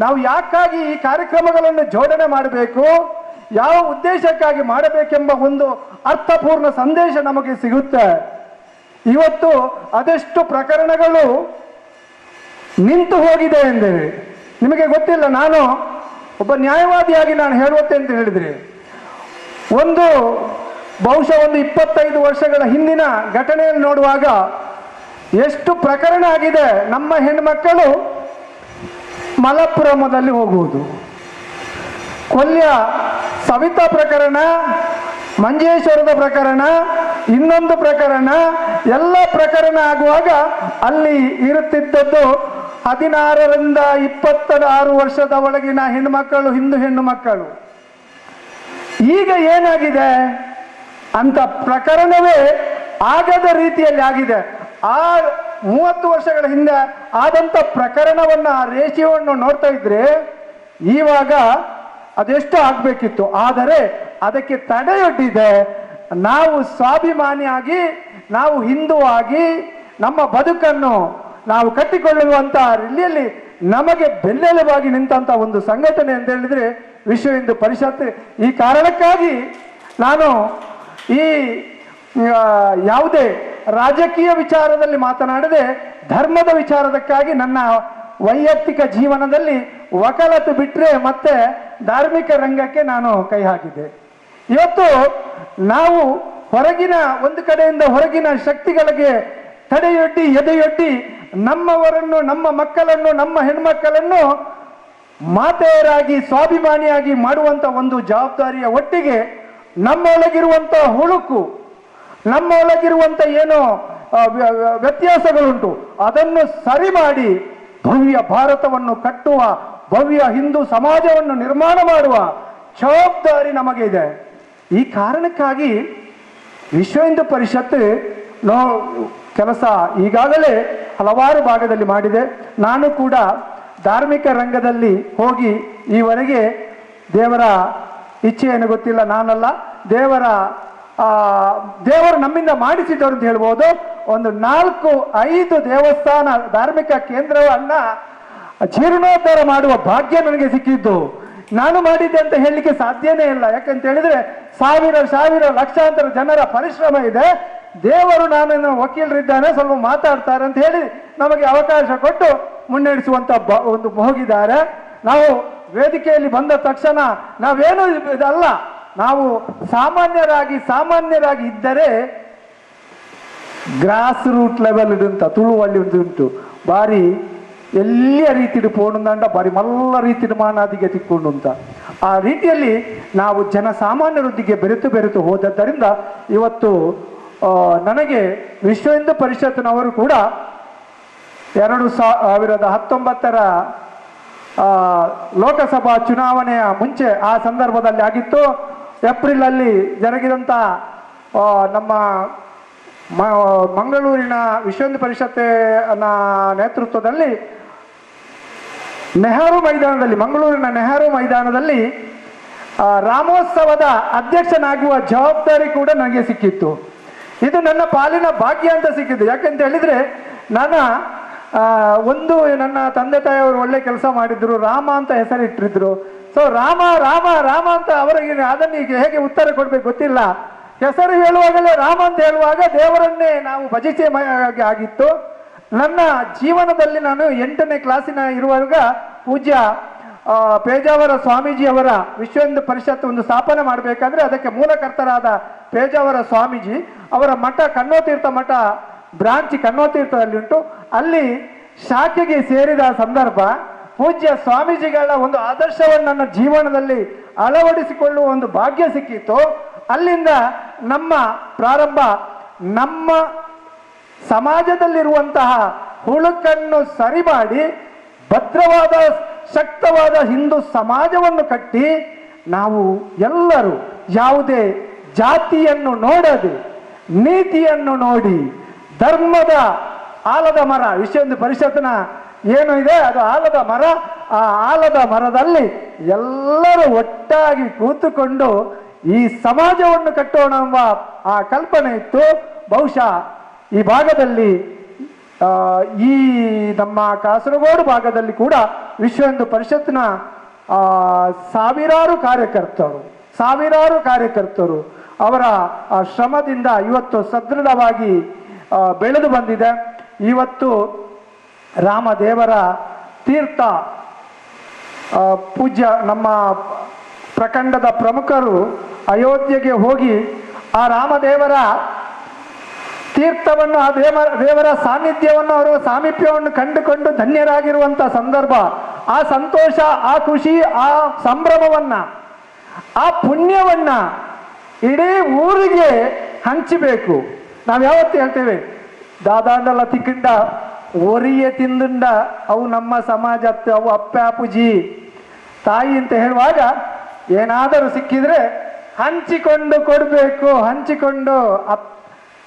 ನಾವು ಯಾಕಾಗಿ ಈ ಕಾರ್ಯಕ್ರಮಗಳನ್ನು ಜೋಡಣೆ ಮಾಡಬೇಕು, ಯಾವ ಉದ್ದೇಶಕ್ಕಾಗಿ ಮಾಡಬೇಕೆಂಬ ಒಂದು ಅರ್ಥಪೂರ್ಣ ಸಂದೇಶ ನಮಗೆ ಸಿಗುತ್ತೆ. ಇವತ್ತು ಅದೆಷ್ಟು ಪ್ರಕರಣಗಳು ನಿಂತು ಹೋಗಿದೆ ಎಂದರೆ ನಿಮಗೆ ಗೊತ್ತಿಲ್ಲ. ನಾನು ಒಬ್ಬ ನ್ಯಾಯವಾದಿಯಾಗಿ ನಾನು ಹೇಳುತ್ತೆ ಅಂತ ಹೇಳಿದ್ರೆ ಬಹುಶಃ ಒಂದು 25 ವರ್ಷಗಳ ಹಿಂದಿನ ಘಟನೆಯನ್ನು ನೋಡುವಾಗ ಎಷ್ಟು ಪ್ರಕರಣ ಆಗಿದೆ. ನಮ್ಮ ಹೆಣ್ಮಕ್ಕಳು ಮಲಪ್ಪುರಮದಲ್ಲಿ ಹೋಗುವುದು, ಕೊಲ್ಯ ಸವಿತಾ ಪ್ರಕರಣ, ಮಂಜೇಶ್ವರದ ಪ್ರಕರಣ, ಇನ್ನೊಂದು ಪ್ರಕರಣ, ಎಲ್ಲ ಪ್ರಕರಣ ಆಗುವಾಗ ಅಲ್ಲಿ ಇರುತ್ತಿದ್ದದ್ದು 16ರಿಂದ 26 ವರ್ಷದ ಒಳಗಿನ ಹೆಣ್ಣುಮಕ್ಕಳು, ಹಿಂದೂ ಹೆಣ್ಣು ಮಕ್ಕಳು. ಈಗ ಏನಾಗಿದೆ ಅಂತ ಪ್ರಕರಣವೇ ಆಗದ ರೀತಿಯಲ್ಲಿ ಆಗಿದೆ. 30 ವರ್ಷಗಳ ಹಿಂದೆ ಆದಂತ ಪ್ರಕರಣವನ್ನ ರೇಷಿಯೋವನ್ನು ನೋಡ್ತಾ ಇದ್ರೆ ಇವಾಗ ಅದೆಷ್ಟು ಆಗ್ಬೇಕಿತ್ತು. ಆದರೆ ಅದಕ್ಕೆ ತಡೆಯೊಡ್ಡಿದೆ. ನಾವು ಸ್ವಾಭಿಮಾನಿಯಾಗಿ ನಾವು ಹಿಂದೂ ಆಗಿ ನಮ್ಮ ಬದುಕನ್ನು ನಾವು ಕಟ್ಟಿಕೊಳ್ಳುವಂತ ರೀತಿಯಲ್ಲಿ ನಮಗೆ ಬೆನ್ನೆಲುಬಾಗಿ ನಿಂತಹ ಒಂದು ಸಂಘಟನೆ ಅಂತ ಹೇಳಿದ್ರೆ ವಿಶ್ವ ಹಿಂದೂ ಪರಿಷತ್. ಈ ಕಾರಣಕ್ಕಾಗಿ ನಾನು ಈ ಯಾವುದೇ ರಾಜಕೀಯ ವಿಚಾರದಲ್ಲಿ ಮಾತನಾಡದೆ ಧರ್ಮದ ವಿಚಾರದಕ್ಕಾಗಿ ನನ್ನ ವೈಯಕ್ತಿಕ ಜೀವನದಲ್ಲಿ ವಕಾಲತ್ತು ಬಿಟ್ಟರೆ ಮತ್ತೆ ಧಾರ್ಮಿಕ ರಂಗಕ್ಕೆ ನಾನು ಕೈ ಹಾಕಿದ್ದೆ. ಇವತ್ತು ನಾವು ಹೊರಗಿನ ಒಂದು ಕಡೆಯಿಂದ ಹೊರಗಿನ ಶಕ್ತಿಗಳಿಗೆ ತಡೆಯೊಡ್ಡಿ ಎದೆಯೊಡ್ಡಿ ನಮ್ಮವರನ್ನು, ನಮ್ಮ ಮಕ್ಕಳನ್ನು, ನಮ್ಮ ಹೆಣ್ಮಕ್ಕಳನ್ನು ಮಾತೆಯರಾಗಿ ಸ್ವಾಭಿಮಾನಿಯಾಗಿ ಮಾಡುವಂತ ಒಂದು ಜವಾಬ್ದಾರಿಯ ಒಟ್ಟಿಗೆ ನಮ್ಮೊಳಗಿರುವಂತ ಹುಳುಕು, ನಮ್ಮೊಳಗಿರುವಂತ ಏನೋ ವ್ಯತ್ಯಾಸಗಳುಂಟು ಅದನ್ನು ಸರಿ ಮಾಡಿ ಭವ್ಯ ಭಾರತವನ್ನು ಕಟ್ಟುವ, ಭವ್ಯ ಹಿಂದೂ ಸಮಾಜವನ್ನು ನಿರ್ಮಾಣ ಮಾಡುವ ಜವಾಬ್ದಾರಿ ನಮಗೆ ಇದೆ. ಈ ಕಾರಣಕ್ಕಾಗಿ ವಿಶ್ವ ಹಿಂದೂ ಪರಿಷತ್ ಕೆಲಸ ಈಗಾಗಲೇ ಹಲವಾರು ಭಾಗದಲ್ಲಿ ಮಾಡಿದೆ. ನಾನು ಕೂಡ ಧಾರ್ಮಿಕ ರಂಗದಲ್ಲಿ ಹೋಗಿ ಈವರೆಗೆ ದೇವರ ಇಚ್ಛೆಯನ್ನು ಗೊತ್ತಿಲ್ಲ, ನಾನಲ್ಲ, ದೇವರು ನಮ್ಮಿಂದ ಮಾಡಿಸಿದವರು ಅಂತ ಹೇಳ್ಬೋದು. ಒಂದು 4-5 ದೇವಸ್ಥಾನ ಧಾರ್ಮಿಕ ಕೇಂದ್ರವನ್ನ ಜೀರ್ಣೋದ್ಧಾರ ಮಾಡುವ ಭಾಗ್ಯ ನನಗೆ ಸಿಕ್ಕಿದ್ದು. ನಾನು ಮಾಡಿದ್ದೆ ಅಂತ ಹೇಳಲಿಕ್ಕೆ ಸಾಧ್ಯನೇ ಇಲ್ಲ. ಯಾಕಂತ ಹೇಳಿದ್ರೆ ಸಾವಿರ ಲಕ್ಷಾಂತರ ಜನರ ಪರಿಶ್ರಮ ಇದೆ. ದೇವರು ನಾನು ವಕೀಲರಿದ್ದಾನೆ, ಸ್ವಲ್ಪ ಮಾತಾಡ್ತಾರೆ ಅಂತ ಹೇಳಿ ನಮಗೆ ಅವಕಾಶ ಕೊಟ್ಟು ಮುನ್ನಡೆಸುವಂತ ಒಂದು ಹೋಗಿದ್ದಾರೆ. ನಾವು ವೇದಿಕೆಯಲ್ಲಿ ಬಂದ ತಕ್ಷಣ ನಾವೇನು ಇದಲ್ಲ, ನಾವು ಸಾಮಾನ್ಯರಾಗಿ ಇದ್ದರೆ ಗ್ರಾಸ್ ರೂಟ್ ಲೆವೆಲ್ ಉಂಟು, ತುಳುವಳ್ಳಿ ಉಂಟು, ಬಾರಿ ಎಲ್ಲಿಯ ರೀತಿಯ ಪೋಣುಂದಂಡ ಬಾರಿ ಮಲ್ಲ ರೀತಿಯ ಮಾನಾದಿಗೆ ತಿಕ್ಕೊಂಡು ಅಂತ ಆ ರೀತಿಯಲ್ಲಿ ನಾವು ಜನಸಾಮಾನ್ಯರೊಂದಿಗೆ ಬೆರೆತು ಹೋದದ್ದರಿಂದ ಇವತ್ತು ನನಗೆ ವಿಶ್ವ ಹಿಂದೂ ಪರಿಷತ್ನವರು ಕೂಡ 2019ರ ಲೋಕಸಭಾ ಚುನಾವಣೆಯ ಮುಂಚೆ ಆ ಸಂದರ್ಭದಲ್ಲಿ ಆಗಿತ್ತು. ಏಪ್ರಿಲ್ ಅಲ್ಲಿ ಜರುಗಿದಂಥ ನಮ್ಮ ಮಂಗಳೂರಿನ ವಿಶ್ವ ಹಿಂದೂ ಪರಿಷತ್ತಿನ ನೇತೃತ್ವದಲ್ಲಿ ಮಂಗಳೂರಿನ ನೆಹರು ಮೈದಾನದಲ್ಲಿ ರಾಮೋತ್ಸವದ ಅಧ್ಯಕ್ಷನಾಗುವ ಜವಾಬ್ದಾರಿ ಕೂಡ ನನಗೆ ಸಿಕ್ಕಿತ್ತು. ಇದು ನನ್ನ ಪಾಲಿನ ಭಾಗ್ಯ ಅಂತ ಸಿಕ್ಕಿದ್ದು. ಯಾಕಂತ ಹೇಳಿದ್ರೆ ನನ್ನ ತಂದೆ ತಾಯಿಯವರು ಒಳ್ಳೆ ಕೆಲಸ ಮಾಡಿದ್ರು, ರಾಮ ಅಂತ ಹೆಸರಿಟ್ಟಿದ್ರು. ಸೊ ರಾಮ ಅಂತ ಅವರಿಗೆ ಅದನ್ನ ಈಗ ಹೇಗೆ ಉತ್ತರ ಕೊಡ್ಬೇಕು ಗೊತ್ತಿಲ್ಲ. ಹೆಸರು ಹೇಳುವಾಗಲೇ ರಾಮ ಅಂತ ಹೇಳುವಾಗ ದೇವರನ್ನೇ ನಾವು ಭಜಿಸೆ ಆಗಿತ್ತು. ನನ್ನ ಜೀವನದಲ್ಲಿ ನಾನು 8ನೇ ಕ್ಲಾಸಿನ ಇರುವಾಗ ಪೂಜ್ಯ ಪೇಜಾವರ ಸ್ವಾಮೀಜಿಯವರ ವಿಶ್ವ ಹಿಂದೂ ಪರಿಷತ್ ಒಂದು ಸ್ಥಾಪನೆ ಮಾಡಬೇಕಾದ್ರೆ ಅದಕ್ಕೆ ಮೂಲಕರ್ತರಾದ ಪೇಜಾವರ ಸ್ವಾಮೀಜಿ ಅವರ ಮಠ ಕನ್ನೋತೀರ್ಥ ಮಠ ಬ್ರಾಂಚ್ ಕನ್ನೋತೀರ್ಥದಲ್ಲಿ ಉಂಟು. ಅಲ್ಲಿ ಶಾಖೆಗೆ ಸೇರಿದ ಸಂದರ್ಭ ಪೂಜ್ಯ ಸ್ವಾಮೀಜಿಗಳ ಒಂದು ಆದರ್ಶವನ್ನು ನನ್ನ ಜೀವನದಲ್ಲಿ ಅಳವಡಿಸಿಕೊಳ್ಳುವ ಒಂದು ಭಾಗ್ಯ ಸಿಕ್ಕಿತ್ತು. ಅಲ್ಲಿಂದ ನಮ್ಮ ಪ್ರಾರಂಭ, ನಮ್ಮ ಸಮಾಜದಲ್ಲಿರುವಂತಹ ಹುಳುಕನ್ನು ಸರಿ ಮಾಡಿ ಭದ್ರವಾದ ಶಕ್ತವಾದ ಹಿಂದೂ ಸಮಾಜವನ್ನು ಕಟ್ಟಿ ನಾವು ಎಲ್ಲರೂ ಯಾವುದೇ ಜಾತಿಯನ್ನು ನೋಡದೆ ನೀತಿಯನ್ನು ನೋಡಿ ಧರ್ಮದ ಆಲದ ಮರ, ವಿಶ್ವ ಹಿಂದೂ ಪರಿಷತ್ನ ಏನು ಇದೆ ಅದು ಆಲದ ಮರ. ಆ ಆಲದ ಮರದಲ್ಲಿ ಎಲ್ಲರೂ ಒಟ್ಟಾಗಿ ಕೂತುಕೊಂಡು ಈ ಸಮಾಜವನ್ನು ಕಟ್ಟೋಣ ಎಂಬ ಆ ಕಲ್ಪನೆ ಇತ್ತು. ಬಹುಶಃ ಈ ಭಾಗದಲ್ಲಿ ಈ ನಮ್ಮ ಕಾಸರಗೋಡು ಭಾಗದಲ್ಲಿ ಕೂಡ ವಿಶ್ವ ಹಿಂದೂ ಪರಿಷತ್ನ ಸಾವಿರಾರು ಕಾರ್ಯಕರ್ತರು ಅವರ ಶ್ರಮದಿಂದ ಇವತ್ತು ಸದೃಢವಾಗಿ ಬೆಳೆದು ಬಂದಿದೆ. ಇವತ್ತು ರಾಮದೇವರ ತೀರ್ಥ ಪೂಜ್ಯ ನಮ್ಮ ಪ್ರಖಂಡದ ಪ್ರಮುಖರು ಅಯೋಧ್ಯೆಗೆ ಹೋಗಿ ಆ ರಾಮದೇವರ ತೀರ್ಥವನ್ನು, ಆ ದೇವರ ಸಾನ್ನಿಧ್ಯವನ್ನು, ಅವರ ಸಾಮೀಪ್ಯವನ್ನು ಕಂಡುಕೊಂಡು ಧನ್ಯರಾಗಿರುವಂಥ ಸಂದರ್ಭ, ಆ ಸಂತೋಷ, ಆ ಖುಷಿ, ಆ ಸಂಭ್ರಮವನ್ನ, ಆ ಪುಣ್ಯವನ್ನ ಇಡೀ ಊರಿಗೆ ಹಂಚಬೇಕು. ನಾವು ಯಾವತ್ತು ಹೇಳ್ತೇವೆ ದಾದಾಂಡಲ ತಿಕ್ಕಂಡ ಒರಿಯೆ ತಿಂದುಂಡ ಅವು ನಮ್ಮ ಸಮಾಜ, ಅವು ಅಪ್ಪಾಪುಜಿ ತಾಯಿ ಅಂತ ಹೇಳುವಾಗ ಏನಾದರೂ ಸಿಕ್ಕಿದ್ರೆ ಹಂಚಿಕೊಂಡು ಕೊಡಬೇಕು. ಹಂಚಿಕೊಂಡು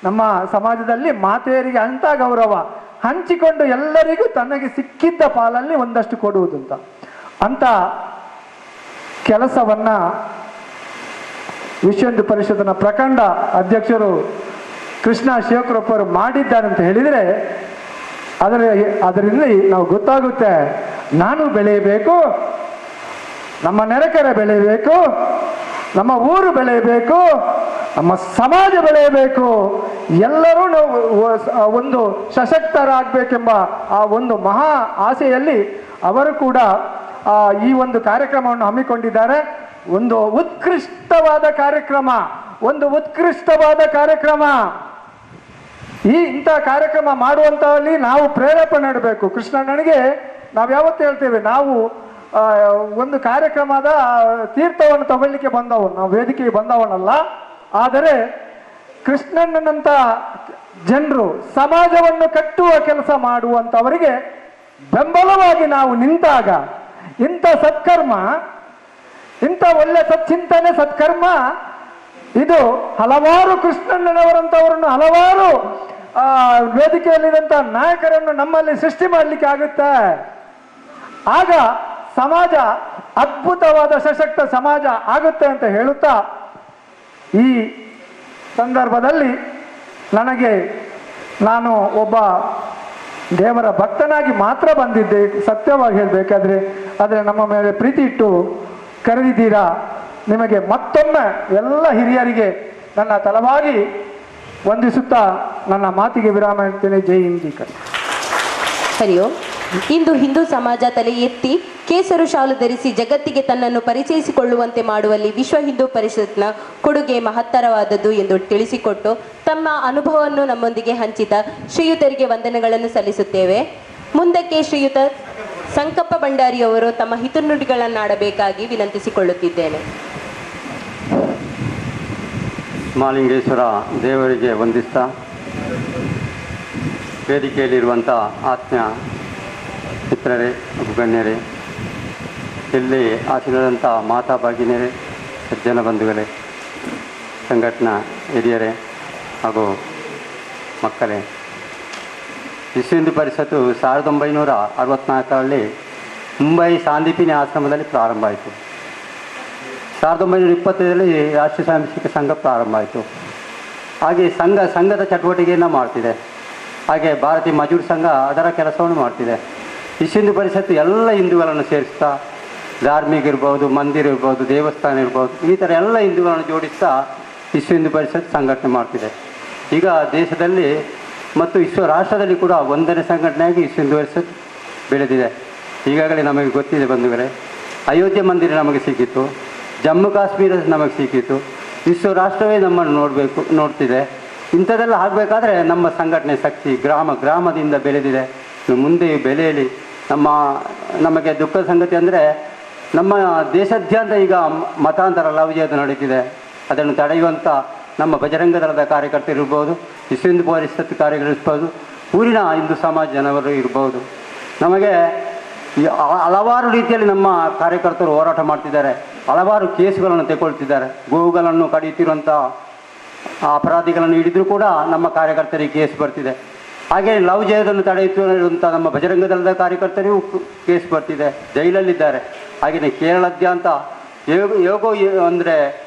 ನಮ್ಮ ಸಮಾಜದಲ್ಲಿ ಮಾತೆಯರಿಗೆ ಅಂತ ಗೌರವ, ಹಂಚಿಕೊಂಡು ಎಲ್ಲರಿಗೂ ತನಗೆ ಸಿಕ್ಕಿದ್ದ ಪಾಲಲ್ಲಿ ಒಂದಷ್ಟು ಕೊಡುವುದು ಅಂತ ಕೆಲಸವನ್ನ ವಿಶ್ವ ಹಿಂದೂ ಪರಿಷತ್ತಿನ ಪ್ರಖಂಡ ಅಧ್ಯಕ್ಷರು ಕೃಷ್ಣ ಶಿವಕೃಪರು ಮಾಡಿದ್ದಾರೆ ಅಂತ ಹೇಳಿದರೆ ಅದರಿಂದ ನಾವು ಗೊತ್ತಾಗುತ್ತೆ, ನಾನು ಬೆಳೆಯಬೇಕು, ನಮ್ಮ ನೆರೆಕರೆ ಬೆಳೆಯಬೇಕು, ನಮ್ಮ ಊರು ಬೆಳೆಯಬೇಕು, ನಮ್ಮ ಸಮಾಜ ಬೆಳೆಯಬೇಕು, ಎಲ್ಲರೂ ನಾವು ಒಂದು ಸಶಕ್ತರಾಗಬೇಕೆಂಬ ಆ ಒಂದು ಮಹಾ ಆಸೆಯಲ್ಲಿ ಅವರು ಕೂಡ ಈ ಒಂದು ಕಾರ್ಯಕ್ರಮವನ್ನು ಹಮ್ಮಿಕೊಂಡಿದ್ದಾರೆ. ಒಂದು ಉತ್ಕೃಷ್ಟವಾದ ಕಾರ್ಯಕ್ರಮ. ಇಂಥ ಕಾರ್ಯಕ್ರಮ ಮಾಡುವಂಥಲ್ಲಿ ನಾವು ಪ್ರೇರೇಪಣೆ ನೀಡಬೇಕು. ಕೃಷ್ಣಣ್ಣನಿಗೆ ನಾವು ಯಾವತ್ತೂ ಹೇಳ್ತೇವೆ, ನಾವು ಒಂದು ಕಾರ್ಯಕ್ರಮದ ತೀರ್ಥವನ್ನು ತಗೊಳ್ಳಿಕ್ಕೆ ಬಂದವನು, ನಾವು ವೇದಿಕೆಗೆ ಬಂದವನಲ್ಲ. ಆದರೆ ಕೃಷ್ಣಣ್ಣನಂತ ಜನರು ಸಮಾಜವನ್ನು ಕಟ್ಟುವ ಕೆಲಸ ಮಾಡುವಂಥವರಿಗೆ ಬೆಂಬಲವಾಗಿ ನಾವು ನಿಂತಾಗ ಇಂಥ ಸತ್ಕರ್ಮ, ಇಂಥ ಒಳ್ಳೆ ಸಚ್ಚಿಂತನೆ, ಸತ್ಕರ್ಮ ಇದು ಹಲವಾರು ಕೃಷ್ಣಣ್ಣನವರಂಥವರನ್ನು, ಹಲವಾರು ವೇದಿಕೆಯಲ್ಲಿರುವಂಥ ನಾಯಕರನ್ನು ನಮ್ಮಲ್ಲಿ ಸೃಷ್ಟಿ ಮಾಡಲಿಕ್ಕೆ ಆಗುತ್ತೆ. ಆಗ ಸಮಾಜ ಅದ್ಭುತವಾದ ಸಶಕ್ತ ಸಮಾಜ ಆಗುತ್ತೆ ಅಂತ ಹೇಳುತ್ತಾ, ಈ ಸಂದರ್ಭದಲ್ಲಿ ನಾನು ಒಬ್ಬ ದೇವರ ಭಕ್ತನಾಗಿ ಮಾತ್ರ ಬಂದಿದ್ದೆ, ಸತ್ಯವಾಗಿ ಹೇಳಬೇಕಾದ್ರೆ. ಆದರೆ ನಮ್ಮ ಮೇಲೆ ಪ್ರೀತಿ ಇಟ್ಟು ಕರೆದಿದ್ದೀರಾ. ನಿಮಗೆ ಮತ್ತೊಮ್ಮೆ ಎಲ್ಲ ಹಿರಿಯರಿಗೆ ನನ್ನ ತಲವಾಗಿ ವಂದಿಸುತ್ತಾ ನನ್ನ ಮಾತಿಗೆ ವಿರಾಮ ಹೇಳ್ತೇನೆ. ಜೈ ಹಿಂದ್, ಜೈ ಕನ್ನಡ.
ಹರಿ ಓಂ. ಇಂದು ಹಿಂದೂ ಸಮಾಜ ತಲೆ ಎತ್ತಿ ಕೇಸರು ಶಾಲು ಧರಿಸಿ ಜಗತ್ತಿಗೆ ತನ್ನನ್ನು ಪರಿಚಯಿಸಿಕೊಳ್ಳುವಂತೆ ಮಾಡುವಲ್ಲಿ ವಿಶ್ವ ಹಿಂದೂ ಪರಿಷತ್ನ ಕೊಡುಗೆ ಮಹತ್ತರವಾದದ್ದು ಎಂದು ತಿಳಿಸಿಕೊಟ್ಟು ತಮ್ಮ ಅನುಭವವನ್ನು ನಮ್ಮೊಂದಿಗೆ ಹಂಚಿದ ಶ್ರೀಯುತರಿಗೆ ವಂದನೆಗಳನ್ನು ಸಲ್ಲಿಸುತ್ತೇವೆ. ಮುಂದಕ್ಕೆ ಶ್ರೀಯುತ ಸಂಕಪ್ಪ ಭಂಡಾರಿಯವರು ತಮ್ಮ ಹಿತನುಡಿಗಳನ್ನಾಡಬೇಕಾಗಿ ವಿನಂತಿಸಿಕೊಳ್ಳುತ್ತಿದ್ದೇನೆ.
ಮಹಾಲಿಂಗೇಶ್ವರ ದೇವರಿಗೆ ವಂದಿಸ್ತಾ, ವೇದಿಕೆಯಲ್ಲಿರುವಂಥ ಆತ್ಮೀಯ ಮಿತ್ರರೇ, ಗಣ್ಯರೇ, ಇಲ್ಲಿ ಆಸೀನರಾದಂಥ ಮಾತಾ ಭಗಿನಿಯರೇ, ಸಜ್ಜನ ಬಂಧುಗಳೇ, ಸಂಘಟನಾ ಹಿರಿಯರೇ ಹಾಗೂ ಮಕ್ಕಳೇ, ವಿಶ್ವ ಹಿಂದೂ ಪರಿಷತ್ತು 1964ರಲ್ಲಿ ಮುಂಬೈ ಸಾಂದೀಪಿನಿ ಆಶ್ರಮದಲ್ಲಿ ಪ್ರಾರಂಭ ಆಯಿತು. 1925ರಲ್ಲಿ ರಾಷ್ಟ್ರೀಯ ಸಾಂಸ್ಕೃತಿಕ ಸಂಘ ಪ್ರಾರಂಭ ಆಯಿತು. ಹಾಗೆ ಸಂಘದ ಚಟುವಟಿಕೆಯನ್ನು ಮಾಡ್ತಿದೆ. ಹಾಗೆ ಭಾರತೀಯ ಮಜೂರ್ ಸಂಘ ಅದರ ಕೆಲಸವನ್ನು ಮಾಡ್ತಿದೆ. ವಿಶ್ವ ಹಿಂದೂ ಪರಿಷತ್ತು ಎಲ್ಲ ಹಿಂದೂಗಳನ್ನು ಸೇರಿಸ್ತಾ, ಧಾರ್ಮಿಕ ಇರ್ಬೋದು, ಮಂದಿರ ಇರ್ಬೋದು, ದೇವಸ್ಥಾನ ಇರ್ಬೋದು, ಈ ಥರ ಎಲ್ಲ ಹಿಂದೂಗಳನ್ನು ಜೋಡಿಸ್ತಾ ವಿಶ್ವ ಹಿಂದೂ ಪರಿಷತ್ ಸಂಘಟನೆ ಮಾಡ್ತಿದೆ. ಈಗ ದೇಶದಲ್ಲಿ ಮತ್ತು ವಿಶ್ವ ರಾಷ್ಟ್ರದಲ್ಲಿ ಕೂಡ ಒಂದನೇ ಸಂಘಟನೆಯಾಗಿ ವಿಶ್ವ ಹಿಂದೂ ಪರಿಷತ್ ಬೆಳೆದಿದೆ. ಈಗಾಗಲೇ ನಮಗೆ ಗೊತ್ತಿದೆ ಬಂಧುಗಳೇ, ಅಯೋಧ್ಯೆ ಮಂದಿರ ನಮಗೆ ಸಿಕ್ಕಿತ್ತು, ಜಮ್ಮು ಕಾಶ್ಮೀರ ನಮಗೆ ಸಿಕ್ಕಿತ್ತು, ವಿಶ್ವ ರಾಷ್ಟ್ರವೇ ನಮ್ಮನ್ನು ನೋಡ್ತಿದೆ. ಇಂಥದ್ದೆಲ್ಲ ಆಗಬೇಕಾದ್ರೆ ನಮ್ಮ ಸಂಘಟನೆ ಶಕ್ತಿ ಗ್ರಾಮದಿಂದ ಬೆಳೆದಿದೆ. ಮುಂದೆಯೂ ಬೆಳೆಯಲಿ. ನಮಗೆ ದುಃಖದ ಸಂಗತಿ ಅಂದರೆ ನಮ್ಮ ದೇಶಾದ್ಯಂತ ಈಗ ಮತಾಂತರ ಲವ್ ನಡೀತಿದೆ. ಅದನ್ನು ತಡೆಯುವಂಥ ನಮ್ಮ ಬಜರಂಗ ದಳದ ಕಾರ್ಯಕರ್ತರಿರ್ಬೋದು, ವಿಶ್ವ ಹಿಂದೂ ಪರಿಷತ್ ಕಾರ್ಯಕರ್ತರಿರ್ಬೋದು, ಊರಿನ ಹಿಂದೂ ಸಮಾಜ ಜನರು ಇರ್ಬೋದು. ನಮಗೆ ಹಲವಾರು ರೀತಿಯಲ್ಲಿ ನಮ್ಮ ಕಾರ್ಯಕರ್ತರು ಹೋರಾಟ ಮಾಡ್ತಿದ್ದಾರೆ. ಹಲವಾರು ಕೇಸುಗಳನ್ನು ತೆಗೊಳ್ತಿದ್ದಾರೆ. ಗೋವುಗಳನ್ನು ಕಡಿಯುತ್ತಿರುವಂಥ ಅಪರಾಧಿಗಳನ್ನು ಹಿಡಿದರೂ ಕೂಡ ನಮ್ಮ ಕಾರ್ಯಕರ್ತರಿಗೆ ಕೇಸ್ ಬರ್ತಿದೆ. ಹಾಗೆ ಲವ್ ಜಿಹಾದನ್ನು ತಡೆಯುತ್ತಿರುವಂಥ ನಮ್ಮ ಬಜರಂಗ ದಳದ ಕಾರ್ಯಕರ್ತರಿಗೂ ಕೇಸ್ ಬರ್ತಿದೆ, ಜೈಲಲ್ಲಿದ್ದಾರೆ. ಹಾಗೆಯೇ ಕೇರಳಾದ್ಯಂತ ಯೋಗೋ ಅಂದರೆ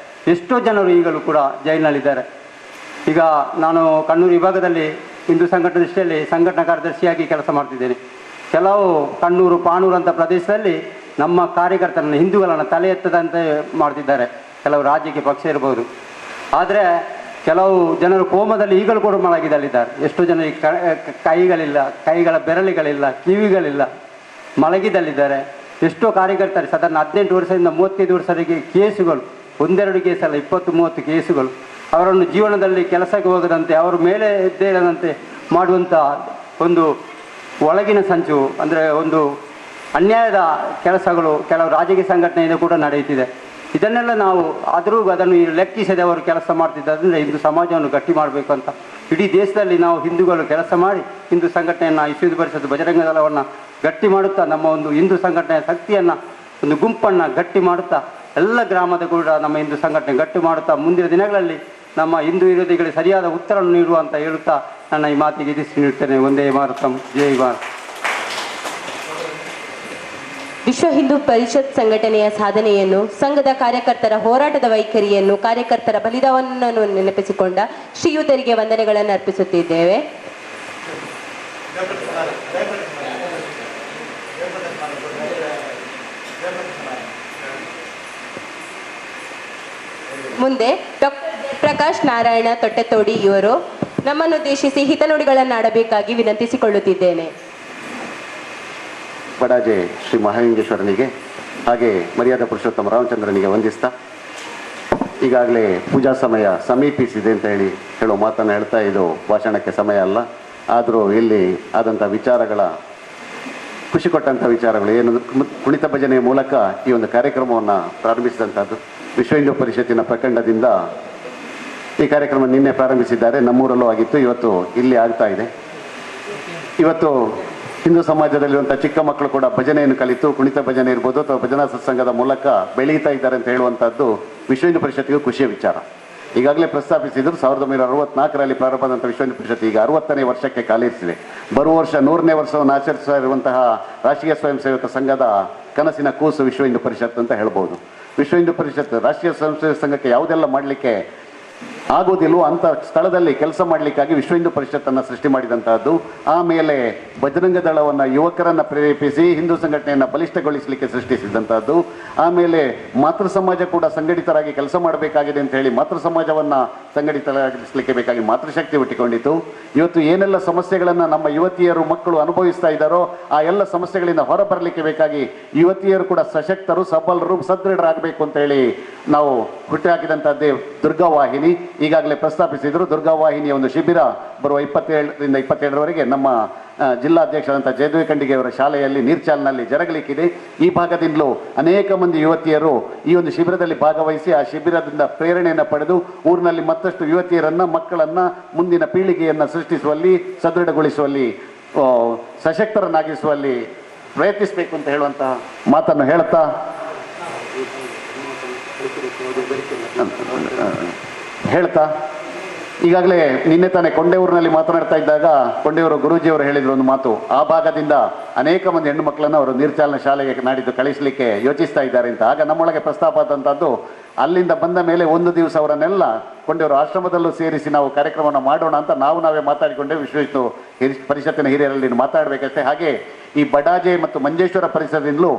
ಎಷ್ಟೋ ಜನರು ಈಗಲೂ ಕೂಡ ಜೈಲಿನಲ್ಲಿದ್ದಾರೆ. ಈಗ ನಾನು ಕಣ್ಣೂರು ವಿಭಾಗದಲ್ಲಿ ಹಿಂದೂ ಸಂಘಟನೆ ದೃಷ್ಟಿಯಲ್ಲಿ ಸಂಘಟನಾ ಕಾರ್ಯದರ್ಶಿಯಾಗಿ ಕೆಲಸ ಮಾಡ್ತಿದ್ದೇನೆ. ಕೆಲವು ಕಣ್ಣೂರು ಪಾಣೂರು ಅಂತ ಪ್ರದೇಶದಲ್ಲಿ ನಮ್ಮ ಕಾರ್ಯಕರ್ತರನ್ನು ಹಿಂದೂಗಳನ್ನು ತಲೆ ಎತ್ತದಂತೆ ಮಾಡ್ತಿದ್ದಾರೆ. ಕೆಲವು ರಾಜಕೀಯ ಪಕ್ಷ ಇರ್ಬೋದು. ಆದರೆ ಕೆಲವು ಜನರು ಕೋಮದಲ್ಲಿ ಈಗಲೂ ಕೂಡ ಮಲಗಿದಲ್ಲಿದ್ದಾರೆ. ಎಷ್ಟೋ ಜನರಿಗೆ ಕೈಗಳ ಬೆರಳುಗಳಿಲ್ಲ, ಕಿವಿಗಳಿಲ್ಲ, ಮಲಗಿದಲ್ಲಿದ್ದಾರೆ. ಎಷ್ಟೋ ಕಾರ್ಯಕರ್ತರು ಸಾಧಾರಣ 18 ವರ್ಷದಿಂದ 35 ವರ್ಷರಿಗೆ ಕೇಸುಗಳು, ಒಂದೆರಡು ಕೇಸಲ್ಲ, 20-30 ಕೇಸುಗಳು. ಅವರನ್ನು ಜೀವನದಲ್ಲಿ ಕೆಲಸಕ್ಕೆ ಹೋಗದಂತೆ, ಅವರ ಮೇಲೆ ಎದ್ದೇಳದಂತೆ ಮಾಡುವಂಥ ಒಂದು ಒಳಗಿನ ಸಂಚು, ಅಂದರೆ ಒಂದು ಅನ್ಯಾಯದ ಕೆಲಸಗಳು ಕೆಲವು ರಾಜಕೀಯ ಸಂಘಟನೆಯಿಂದ ಕೂಡ ನಡೆಯುತ್ತಿದೆ. ಇದನ್ನೆಲ್ಲ ನಾವು ಅದನ್ನು ಲೆಕ್ಕಿಸದೆ ಅವರು ಕೆಲಸ ಮಾಡ್ತಿದ್ದರಿಂದ ಹಿಂದೂ ಸಮಾಜವನ್ನು ಗಟ್ಟಿ ಮಾಡಬೇಕು ಅಂತ ಇಡೀ ದೇಶದಲ್ಲಿ ನಾವು ಹಿಂದೂಗಳು ಕೆಲಸ ಮಾಡಿ ಹಿಂದೂ ಸಂಘಟನೆಯನ್ನು, ವಿಶ್ವ ಹಿಂದೂ ಪರಿಷತ್ ಬಜರಂಗ ದಳವನ್ನು ಗಟ್ಟಿ ಮಾಡುತ್ತಾ, ನಮ್ಮ ಒಂದು ಹಿಂದೂ ಸಂಘಟನೆಯ ಶಕ್ತಿಯನ್ನು, ಒಂದು ಗುಂಪನ್ನು ಗಟ್ಟಿ ಮಾಡುತ್ತಾ, ಎಲ್ಲ ಗ್ರಾಮದ ಕೂಡ ನಮ್ಮ ಹಿಂದೂ ಸಂಘಟನೆ ಗಟ್ಟಿ ಮಾಡುತ್ತಾ, ಮುಂದಿನ ದಿನಗಳಲ್ಲಿ ನಮ್ಮ ಹಿಂದೂ ವಿರೋಧಿಗಳಿಗೆ ಸರಿಯಾದ ಉತ್ತರವನ್ನು ನೀಡುವ ಅಂತ ಹೇಳುತ್ತಾ ನನ್ನ ಈ ಮಾತಿಗೆ ಇದಿಸಿ ನೀಡ್ತೇನೆ. ಒಂದೇ ಭಾರತಂ, ಜೈ ಭಾರತ್.
ವಿಶ್ವ ಹಿಂದೂ ಪರಿಷತ್ ಸಂಘಟನೆಯ ಸಾಧನೆಯನ್ನು, ಸಂಘದ ಕಾರ್ಯಕರ್ತರ ಹೋರಾಟದ ವೈಖರಿಯನ್ನು, ಕಾರ್ಯಕರ್ತರ ಬಲಿದಾನವನ್ನು ನೆನಪಿಸಿಕೊಂಡ ಶ್ರೀಯುತರಿಗೆ ವಂದನೆಗಳನ್ನು ಅರ್ಪಿಸುತ್ತಿದ್ದೇವೆ. ಮುಂದೆ ಡಾಕ್ಟರ್ ಪ್ರಕಾಶ್ ನಾರಾಯಣ ತೊಟ್ಟೆತೋಡಿ ಇವರು ನಮ್ಮನ್ನುದ್ದೇಶಿಸಿ ಹಿತನುಡಿಗಳನ್ನಾಡಬೇಕಾಗಿ ವಿನಂತಿಸಿಕೊಳ್ಳುತ್ತಿದ್ದೇನೆ.
ಬಡಾಜೆ ಶ್ರೀ ಮಹಾಲಿಂಗೇಶ್ವರನಿಗೆ ಹಾಗೆ ಮರ್ಯಾದಾ ಪುರುಷೋತ್ತಮ ರಾಮಚಂದ್ರನಿಗೆ ವಂದಿಸ್ತಾ, ಈಗಾಗಲೇ ಪೂಜಾ ಸಮಯ ಸಮೀಪಿಸಿದೆ ಅಂತ ಹೇಳೋ ಮಾತನ್ನು ಹೇಳ್ತಾ, ಇದು ಭಾಷಣಕ್ಕೆ ಸಮಯ ಅಲ್ಲ. ಆದರೂ ಇಲ್ಲಿ ಆದಂಥ ವಿಚಾರಗಳ, ಖುಷಿ ಕೊಟ್ಟಂಥ ವಿಚಾರಗಳು ಏನು, ಕುಣಿತ ಭಜನೆಯ ಮೂಲಕ ಈ ಒಂದು ಕಾರ್ಯಕ್ರಮವನ್ನು ಪ್ರಾರಂಭಿಸಿದಂಥದ್ದು. ವಿಶ್ವ ಹಿಂದೂ ಪರಿಷತ್ತಿನ ಪ್ರಖಂಡದಿಂದ ಈ ಕಾರ್ಯಕ್ರಮ ನಿನ್ನೆ ಪ್ರಾರಂಭಿಸಿದ್ದಾರೆ, ನಮ್ಮೂರಲ್ಲೂ ಆಗಿತ್ತು, ಇವತ್ತು ಇಲ್ಲಿ ಆಗ್ತಾ ಇದೆ. ಇವತ್ತು ಹಿಂದೂ ಸಮಾಜದಲ್ಲಿರುವಂಥ ಚಿಕ್ಕ ಮಕ್ಕಳು ಕೂಡ ಭಜನೆಯನ್ನು ಕಲಿತು, ಕುಣಿತ ಭಜನೆ ಇರ್ಬೋದು ಅಥವಾ ಭಜನಾ ಸತ್ಸಂಗದ ಮೂಲಕ ಬೆಳೀತಾ ಇದ್ದಾರೆ ಅಂತ ಹೇಳುವಂಥದ್ದು ವಿಶ್ವ ಹಿಂದೂ ಪರಿಷತ್ತಿಗೂ ಖುಷಿಯ ವಿಚಾರ. ಈಗಾಗಲೇ ಪ್ರಸ್ತಾಪಿಸಿದ್ರು, 1964ರಲ್ಲಿ ಪ್ರಾರಂಭವಾದಂಥ ವಿಶ್ವ ಹಿಂದೂ ಪರಿಷತ್ ಈಗ 60ನೇ ವರ್ಷಕ್ಕೆ ಕಾಲಿರಿಸಿದೆ. ಬರುವ ವರ್ಷ 100ನೇ ವರ್ಷವನ್ನು ಆಚರಿಸಿರುವಂತಹ ರಾಷ್ಟ್ರೀಯ ಸ್ವಯಂ ಸೇವಕ ಸಂಘದ ಕನಸಿನ ಕೂಸು ವಿಶ್ವ ಹಿಂದೂ ಪರಿಷತ್ ಅಂತ ಹೇಳ್ಬೋದು. ವಿಶ್ವ ಹಿಂದೂ ಪರಿಷತ್ ರಾಷ್ಟ್ರೀಯ ಸ್ವಯಂ ಸೇವಕ ಸಂಘಕ್ಕೆ ಯಾವುದೆಲ್ಲ ಮಾಡಲಿಕ್ಕೆ ಆಗೋದಿಲ್ವೋ ಅಂಥ ಸ್ಥಳದಲ್ಲಿ ಕೆಲಸ ಮಾಡಲಿಕ್ಕಾಗಿ ವಿಶ್ವ ಹಿಂದೂ ಪರಿಷತ್ತನ್ನು ಸೃಷ್ಟಿ ಮಾಡಿದಂತಹದ್ದು. ಆಮೇಲೆ ಬಜರಂಗ ದಳವನ್ನು ಯುವಕರನ್ನು ಪ್ರೇರೇಪಿಸಿ ಹಿಂದೂ ಸಂಘಟನೆಯನ್ನು ಬಲಿಷ್ಠಗೊಳಿಸಲಿಕ್ಕೆ ಸೃಷ್ಟಿಸಿದಂಥದ್ದು. ಆಮೇಲೆ ಮಾತೃ ಸಮಾಜ ಕೂಡ ಸಂಘಟಿತರಾಗಿ ಕೆಲಸ ಮಾಡಬೇಕಾಗಿದೆ ಅಂತ ಹೇಳಿ ಮಾತೃ ಸಮಾಜವನ್ನು ಸಂಘಟಿತರಾಗಿಸಲಿಕ್ಕೆ ಬೇಕಾಗಿ ಮಾತೃಶಕ್ತಿ ಹುಟ್ಟಿಕೊಂಡಿತು. ಇವತ್ತು ಏನೆಲ್ಲ ಸಮಸ್ಯೆಗಳನ್ನು ನಮ್ಮ ಯುವತಿಯರು ಮಕ್ಕಳು ಅನುಭವಿಸ್ತಾ ಇದ್ದಾರೋ ಆ ಎಲ್ಲ ಸಮಸ್ಯೆಗಳಿಂದ ಹೊರಬರಲಿಕ್ಕೆ ಬೇಕಾಗಿ ಯುವತಿಯರು ಕೂಡ ಸಶಕ್ತರು, ಸಬಲರು, ಸದೃಢರಾಗಬೇಕು ಅಂತ ಹೇಳಿ ನಾವು ಹುಟ್ಟುಹಾಕಿದಂಥದ್ದೇ ದುರ್ಗಾವಾಹಿನಿ. ಈಗಾಗಲೇ ಪ್ರಸ್ತಾಪಿಸಿದರು, ದುರ್ಗಾವಾಹಿನಿಯ ಒಂದು ಶಿಬಿರ ಬರುವ 27ರಿಂದ 27ರವರೆಗೆ ನಮ್ಮ ಜಿಲ್ಲಾಧ್ಯಕ್ಷರಾದಂಥ ಜಯದೇವ ಖಂಡಿಗೆಯವರ ಶಾಲೆಯಲ್ಲಿ ನೀರ್ಚಾಲ್ನಲ್ಲಿ ಜರಗಲಿಕ್ಕಿದೆ. ಈ ಭಾಗದಿಂದಲೂ ಅನೇಕ ಮಂದಿ ಯುವತಿಯರು ಈ ಒಂದು ಶಿಬಿರದಲ್ಲಿ ಭಾಗವಹಿಸಿ ಆ ಶಿಬಿರದಿಂದ ಪ್ರೇರಣೆಯನ್ನು ಪಡೆದು ಊರಿನಲ್ಲಿ ಮತ್ತಷ್ಟು ಯುವತಿಯರನ್ನು, ಮಕ್ಕಳನ್ನು, ಮುಂದಿನ ಪೀಳಿಗೆಯನ್ನು ಸೃಷ್ಟಿಸುವಲ್ಲಿ, ಸದೃಢಗೊಳಿಸುವಲ್ಲಿ, ಸಶಕ್ತರನ್ನಾಗಿಸುವಲ್ಲಿ ಪ್ರಯತ್ನಿಸಬೇಕು ಅಂತ ಹೇಳುವಂತಹ ಮಾತನ್ನು ಹೇಳ್ತಾ, ಈಗಾಗಲೇ ನಿನ್ನೆ ತಾನೇ ಕೊಂಡೆಯೂರಿನಲ್ಲಿ ಮಾತನಾಡ್ತಾ ಇದ್ದಾಗ ಕೊಂಡೆಯೂರು ಗುರೂಜಿಯವರು ಹೇಳಿದ್ರು ಒಂದು ಮಾತು, ಆ ಭಾಗದಿಂದ ಅನೇಕ ಮಂದಿ ಹೆಣ್ಣು ಮಕ್ಕಳನ್ನು ಅವರು ನೀರ್ಚಾಲನ ಶಾಲೆಗೆ ನಾಡಿದ್ದು ಕಳಿಸಲಿಕ್ಕೆ ಯೋಚಿಸ್ತಾ ಇದ್ದಾರೆ ಅಂತ. ಆಗ ನಮ್ಮೊಳಗೆ ಪ್ರಸ್ತಾಪ ಆದಂಥದ್ದು, ಅಲ್ಲಿಂದ ಬಂದ ಮೇಲೆ ಒಂದು ದಿವಸ ಅವರನ್ನೆಲ್ಲ ಕೊಂಡೆಯೂರು ಆಶ್ರಮದಲ್ಲೂ ಸೇರಿಸಿ ನಾವು ಕಾರ್ಯಕ್ರಮವನ್ನು ಮಾಡೋಣ ಅಂತ ನಾವೇ ಮಾತಾಡಿಕೊಂಡೆ. ವಿಶ್ವ ಹಿಂದೂ ಪರಿಷತ್ತಿನ ಹಿರಿಯರಲ್ಲಿ ಮಾತಾಡಬೇಕಷ್ಟೇ. ಹಾಗೆ ಈ ಬಡಾಜೆ ಮತ್ತು ಮಂಜೇಶ್ವರ ಪರಿಸರದಿಂದಲೂ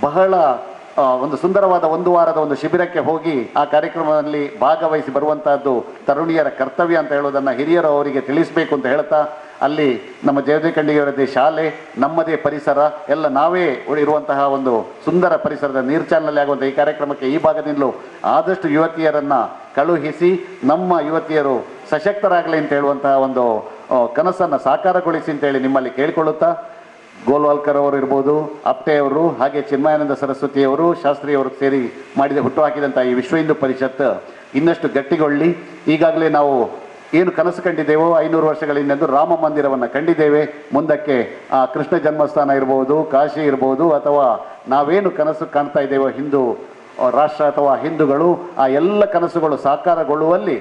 ಬಹಳ ಒಂದು ಸುಂದರವಾದ ಒಂದು ವಾರದ ಒಂದು ಶಿಬಿರಕ್ಕೆ ಹೋಗಿ ಆ ಕಾರ್ಯಕ್ರಮದಲ್ಲಿ ಭಾಗವಹಿಸಿ ಬರುವಂತಹದ್ದು ತರುಣಿಯರ ಕರ್ತವ್ಯ ಅಂತ ಹೇಳೋದನ್ನು ಹಿರಿಯರು ಅವರಿಗೆ ತಿಳಿಸಬೇಕು ಅಂತ ಹೇಳ್ತಾ, ಅಲ್ಲಿ ನಮ್ಮ ಜಯದೇವ ಖಂಡಿಗೆಯವರದ್ದೇ ಶಾಲೆ, ನಮ್ಮದೇ ಪರಿಸರ, ಎಲ್ಲ ನಾವೇ ಇರುವಂತಹ ಒಂದು ಸುಂದರ ಪರಿಸರದ ನೀರ್ಚಾಲ್ನಲ್ಲಿ ಆಗುವಂಥ ಈ ಕಾರ್ಯಕ್ರಮಕ್ಕೆ ಈ ಭಾಗದಿಂದಲೂ ಆದಷ್ಟು ಯುವತಿಯರನ್ನು ಕಳುಹಿಸಿ ನಮ್ಮ ಯುವತಿಯರು ಸಶಕ್ತರಾಗಲಿ ಅಂತ ಹೇಳುವಂತಹ ಒಂದು ಕನಸನ್ನು ಸಾಕಾರಗೊಳಿಸಿ ಅಂತೇಳಿ ನಿಮ್ಮಲ್ಲಿ ಕೇಳಿಕೊಳ್ಳುತ್ತಾ, ಗೋಲ್ವಾಲ್ಕರ್ ಅವರು ಇರ್ಬೋದು, ಅಪ್ಟೆಯವರು, ಹಾಗೆ ಚಿನ್ಮಯಾನಂದ ಸರಸ್ವತಿಯವರು, ಶಾಸ್ತ್ರಿಯವರು ಸೇರಿ ಹುಟ್ಟು ಹಾಕಿದಂಥ ಈ ವಿಶ್ವ ಹಿಂದೂ ಪರಿಷತ್ ಇನ್ನಷ್ಟು ಗಟ್ಟಿಗೊಳ್ಳಿ. ಈಗಾಗಲೇ ನಾವು ಏನು ಕನಸು ಕಂಡಿದ್ದೇವೋ 500 ವರ್ಷಗಳಿಂದೆಂದು ರಾಮ ಮಂದಿರವನ್ನು ಕಂಡಿದ್ದೇವೆ. ಮುಂದಕ್ಕೆ ಆ ಕೃಷ್ಣ ಜನ್ಮಸ್ಥಾನ ಇರ್ಬೋದು, ಕಾಶಿ ಇರ್ಬೋದು, ಅಥವಾ ನಾವೇನು ಕನಸು ಕಾಣ್ತಾ ಇದ್ದೇವೋ ಹಿಂದೂ ರಾಷ್ಟ್ರ ಅಥವಾ ಹಿಂದೂಗಳು, ಆ ಎಲ್ಲ ಕನಸುಗಳು ಸಾಕಾರಗೊಳ್ಳುವಲ್ಲಿ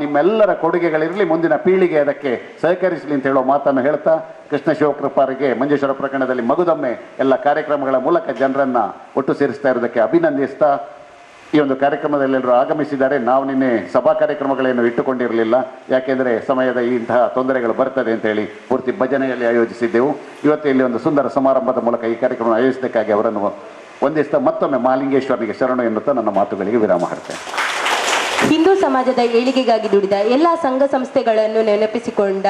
ನಿಮ್ಮೆಲ್ಲರ ಕೊಡುಗೆಗಳಿರಲಿ, ಮುಂದಿನ ಪೀಳಿಗೆ ಅದಕ್ಕೆ ಸಹಕರಿಸಲಿ ಅಂತ ಹೇಳೋ ಮಾತನ್ನು ಹೇಳ್ತಾ, ಕೃಷ್ಣ ಶಿವಕೃಪಾರಿಗೆ ಮಂಜೇಶ್ವರ ಪ್ರಕರಣದಲ್ಲಿ ಮಗುದೊಮ್ಮೆ ಎಲ್ಲ ಕಾರ್ಯಕ್ರಮಗಳ ಮೂಲಕ ಜನರನ್ನು ಒಟ್ಟು ಸೇರಿಸ್ತಾ ಇರೋದಕ್ಕೆ ಅಭಿನಂದಿಸ್ತಾ, ಈ ಒಂದು ಕಾರ್ಯಕ್ರಮದಲ್ಲೆಲ್ಲರೂ ಆಗಮಿಸಿದ್ದಾರೆ. ನಾವು ನಿನ್ನೆ ಸಭಾ ಕಾರ್ಯಕ್ರಮಗಳೇನು ಇಟ್ಟುಕೊಂಡಿರಲಿಲ್ಲ, ಯಾಕೆಂದರೆ ಸಮಯದ ಇಂತಹ ತೊಂದರೆಗಳು ಬರ್ತದೆ ಅಂತೇಳಿ ಪೂರ್ತಿ ಭಜನೆಯಲ್ಲಿ ಆಯೋಜಿಸಿದ್ದೆವು. ಇವತ್ತು ಇಲ್ಲಿ ಒಂದು ಸುಂದರ ಸಮಾರಂಭದ ಮೂಲಕ ಈ ಕಾರ್ಯಕ್ರಮ ಆಯೋಜಿಸಲಿಕ್ಕಾಗಿ ಅವರನ್ನು ವಂದಿಸ್ತಾ ಮತ್ತೊಮ್ಮೆ ಮಹಾಲಿಂಗೇಶ್ವರನಿಗೆ ಶರಣು ಎನ್ನುತ್ತಾ ನನ್ನ ಮಾತುಗಳಿಗೆ ವಿರಾಮ ಹಾಡ್ತೇನೆ.
ಹಿಂದೂ ಸಮಾಜದ ಏಳಿಗೆಗಾಗಿ ದುಡಿದ ಎಲ್ಲ ಸಂಘ ಸಂಸ್ಥೆಗಳನ್ನು ನೆನಪಿಸಿಕೊಂಡ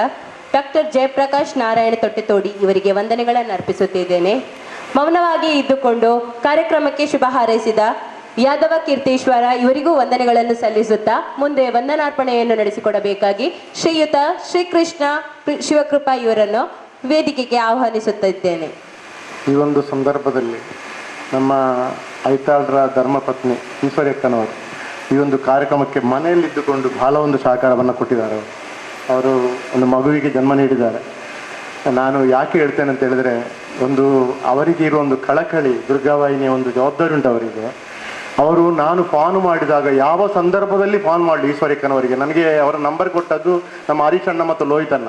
ಡಾಕ್ಟರ್ ಜಯಪ್ರಕಾಶ್ ನಾರಾಯಣ ತೊಟ್ಟೆತೋಡಿ ಇವರಿಗೆ ವಂದನೆಗಳನ್ನು ಅರ್ಪಿಸುತ್ತಿದ್ದೇನೆ. ಮೌನವಾಗಿ ಇದ್ದುಕೊಂಡು ಕಾರ್ಯಕ್ರಮಕ್ಕೆ ಶುಭ ಹಾರೈಸಿದ ಯಾದವ ಕೀರ್ತೇಶ್ವರ ಇವರಿಗೂ ವಂದನೆಗಳನ್ನು ಸಲ್ಲಿಸುತ್ತಾ ಮುಂದೆ ವಂದನಾರ್ಪಣೆಯನ್ನು ನಡೆಸಿಕೊಡಬೇಕಾಗಿ ಶ್ರೀಯುತ ಶ್ರೀಕೃಷ್ಣ ಶಿವಕೃಪಾ ಇವರನ್ನು ವೇದಿಕೆಗೆ ಆಹ್ವಾನಿಸುತ್ತಿದ್ದೇನೆ.
ಈ ಒಂದು ಸಂದರ್ಭದಲ್ಲಿ ನಮ್ಮ ಐತಾಳರ ಧರ್ಮಪತ್ನಿ ಈಶ್ವರ್ಯಕ್ಕನವರು ಈ ಒಂದು ಕಾರ್ಯಕ್ರಮಕ್ಕೆ ಮನೆಯಲ್ಲಿದ್ದುಕೊಂಡು ಬಹಳ ಒಂದು ಸಹಕಾರವನ್ನು ಕೊಟ್ಟಿದ್ದಾರೆ. ಅವರು ಒಂದು ಮಗುವಿಗೆ ಜನ್ಮ ನೀಡಿದ್ದಾರೆ. ನಾನು ಯಾಕೆ ಹೇಳ್ತೇನೆ ಅಂತ ಹೇಳಿದರೆ, ಅವರಿಗೆ ಇರುವ ಒಂದು ಕಳಕಳಿ, ದುರ್ಗಾವಾಹಿನಿಯ ಒಂದು ಜವಾಬ್ದಾರಿ ಉಂಟು ಅವರಿಗೆ. ಅವರು ನಾನು ಫೋನ್ ಮಾಡಿದಾಗ ಯಾವ ಸಂದರ್ಭದಲ್ಲಿ ಫೋನ್ ಮಾಡಲಿ ಈಶ್ವರ್ಯಕ್ಕನವರಿಗೆ, ನನಗೆ ಅವರ ನಂಬರ್ ಕೊಟ್ಟದ್ದು ನಮ್ಮ ಹರೀಶಣ್ಣ ಮತ್ತು ಲೋಹಿತಣ್ಣ.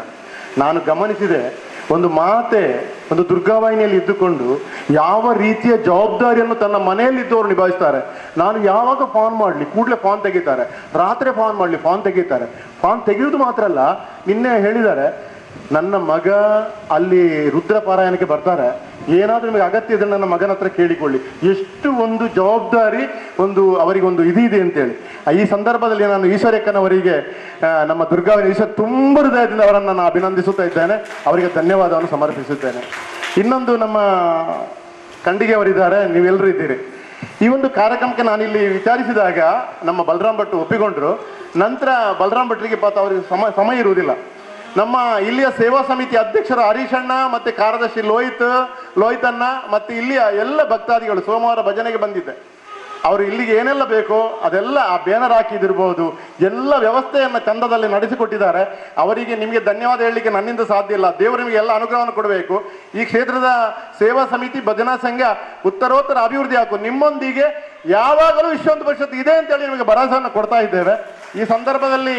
ನಾನು ಗಮನಿಸಿದೆ, ಒಂದು ಮಾತೆ ಒಂದು ದುರ್ಗಾವಾಹಿನಿಯಲ್ಲಿ ಇದ್ದುಕೊಂಡು ಯಾವ ರೀತಿಯ ಜವಾಬ್ದಾರಿಯನ್ನು ತನ್ನ ಮನೆಯಲ್ಲಿದ್ದವರು ನಿಭಾಯಿಸ್ತಾರೆ. ನಾನು ಯಾವಾಗ ಫೋನ್ ಮಾಡಲಿ ಕೂಡಲೇ ಫೋನ್ ತೆಗಿತಾರೆ, ರಾತ್ರಿ ಫೋನ್ ಮಾಡಲಿ ಫೋನ್ ತೆಗಿತಾರೆ. ಫೋನ್ ತೆಗೆಯುವುದು ಮಾತ್ರ ಅಲ್ಲ, ನಿನ್ನೆ ಹೇಳಿದ್ದಾರೆ ನನ್ನ ಮಗ ಅಲ್ಲಿ ರುದ್ರ ಪಾರಾಯಣಕ್ಕೆ ಬರ್ತಾರೆ, ಏನಾದರೂ ನಿಮಗೆ ಅಗತ್ಯ ಇದ್ರೆ ನನ್ನ ಮಗನ ಹತ್ರ ಕೇಳಿಕೊಳ್ಳಿ. ಎಷ್ಟು ಒಂದು ಜವಾಬ್ದಾರಿ ಒಂದು ಅವರಿಗೊಂದು ಇದೆ ಅಂತೇಳಿ. ಈ ಸಂದರ್ಭದಲ್ಲಿ ನಾನು ಈಶ್ವರಕ್ಕನವರಿಗೆ ನಮ್ಮ ದುರ್ಗಾವತಿ ಈಶ್ವರ ತುಂಬ ಹೃದಯದಿಂದ ಅವರನ್ನು ನಾನು ಅಭಿನಂದಿಸುತ್ತಾ ಇದ್ದೇನೆ, ಅವರಿಗೆ ಧನ್ಯವಾದವನ್ನು ಸಮರ್ಪಿಸುತ್ತೇನೆ. ಇನ್ನೊಂದು ನಮ್ಮ ಖಂಡಿಗೆ ಅವರಿದ್ದಾರೆ, ನೀವೆಲ್ಲರೂ ಇದ್ದೀರಿ. ಈ ಒಂದು ಕಾರ್ಯಕ್ರಮಕ್ಕೆ ನಾನಿಲ್ಲಿ ವಿಚಾರಿಸಿದಾಗ ನಮ್ಮ ಬಲರಾಮ್ ಭಟ್ ಒಪ್ಪಿಕೊಂಡ್ರು. ನಂತರ ಬಲರಾಮ್ ಭಟ್ರಿಗೆ ಪಾತ ಅವರಿಗೆ ಸಮಯ ಇರುವುದಿಲ್ಲ. ನಮ್ಮ ಇಲ್ಲಿಯ ಸೇವಾ ಸಮಿತಿ ಅಧ್ಯಕ್ಷರ ಹರೀಶಣ್ಣ ಮತ್ತು ಕಾರ್ಯದರ್ಶಿ ಲೋಹಿತಣ್ಣ ಮತ್ತು ಇಲ್ಲಿಯ ಎಲ್ಲ ಭಕ್ತಾದಿಗಳು ಸೋಮವಾರ ಭಜನೆಗೆ ಬಂದಿದ್ದೆ. ಅವರು ಇಲ್ಲಿಗೆ ಏನೆಲ್ಲ ಬೇಕೋ ಅದೆಲ್ಲ ಆ ಬ್ಯಾನರ್ ಹಾಕಿದಿರ್ಬೋದು, ಎಲ್ಲ ವ್ಯವಸ್ಥೆಯನ್ನು ಚಂದದಲ್ಲಿ ನಡೆಸಿಕೊಟ್ಟಿದ್ದಾರೆ. ಅವರಿಗೆ ನಿಮಗೆ ಧನ್ಯವಾದ ಹೇಳಲಿಕ್ಕೆ ನನ್ನಿಂದ ಸಾಧ್ಯ ಇಲ್ಲ. ದೇವರು ನಿಮಗೆ ಎಲ್ಲ ಅನುಗ್ರಹವನ್ನು ಕೊಡಬೇಕು. ಈ ಕ್ಷೇತ್ರದ ಸೇವಾ ಸಮಿತಿ ಭಜನಾ ಸಂಘ ಉತ್ತರೋತ್ತರ ಅಭಿವೃದ್ಧಿ ಹಾಕು. ನಿಮ್ಮೊಂದಿಗೆ ಯಾವಾಗಲೂ ವಿಶ್ವ ಪರಿಷತ್ ಇದೆ ಅಂತೇಳಿ ನಿಮಗೆ ಭರವಸೆಯನ್ನು ಕೊಡ್ತಾ ಇದ್ದೇವೆ. ಈ ಸಂದರ್ಭದಲ್ಲಿ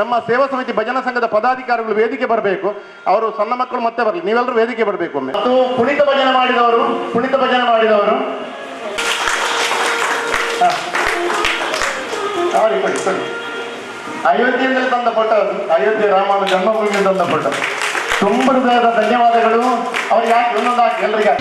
ನಮ್ಮ ಸೇವಾ ಸಮಿತಿ ಭಜನಾ ಸಂಘದ ಪದಾಧಿಕಾರಿಗಳು ವೇದಿಕೆ ಬರಬೇಕು. ಅವರು ಸಣ್ಣ ಮಕ್ಕಳು ಮತ್ತೆ ಬರಲಿ, ನೀವೆಲ್ಲರೂ ವೇದಿಕೆ ಬರಬೇಕು. ಒಮ್ಮೆ ಮತ್ತು ಕುಣಿತ ಭಜನೆ ಮಾಡಿದವರು ಅಯೋಧ್ಯೆಯಲ್ಲಿ ತಂದ ಫೋಟೋ, ಅಯೋಧ್ಯೆ ರಾಮನ ಜನ್ಮಭೂಮಿಯಲ್ಲಿ ತಂದ ಫೋಟೋ. ತುಂಬ ಹೃದಯದ ಧನ್ಯವಾದಗಳು ಅವರಿಗೆ. ಹಾಕಿ ಒಂದೊಂದು ಹಾಕಿ ಎಲ್ಲರಿಗೆ.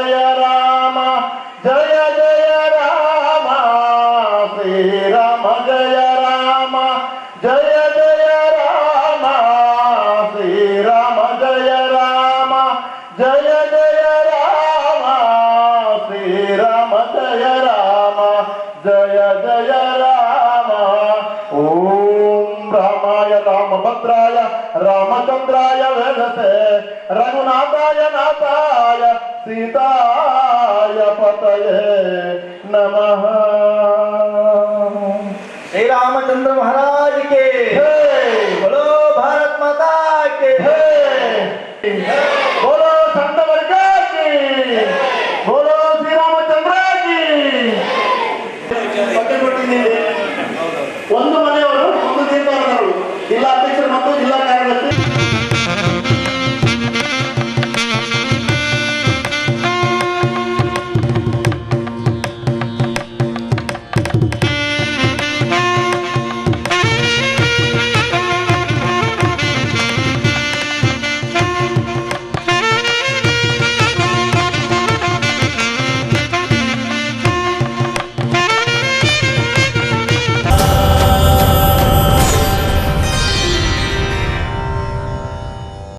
ಜಯ ರಾಮ ಜಯ ಜಯ ರಾಮ ಶ್ರೀರಾಮ ಜಯ ರಾಮ ಜಯ ಜಯ ರಾಮ ಶ್ರೀರಾಮ ಜಯ ರಾಮ ಜಯ ಜಯ ರಾಮ ಶ್ರೀರಾಮ ಜಯ ರಾಮ ಜಯ ಜಯ ರಾಮ ಓಂ ರಾಮಾಯ ರಾಮಭದ್ರಾಯ ರಾಮಚಂದ್ರಾಯ ವೇದಸೆ ರಘುನಾಥಾಯ ನಾಥಾಯ ಸೀತಾಯ ಪತಯೇ ನಮಃ.
ಶ್ರೀರಾಮಚಂದ್ರ ಮಹಾರಾಜ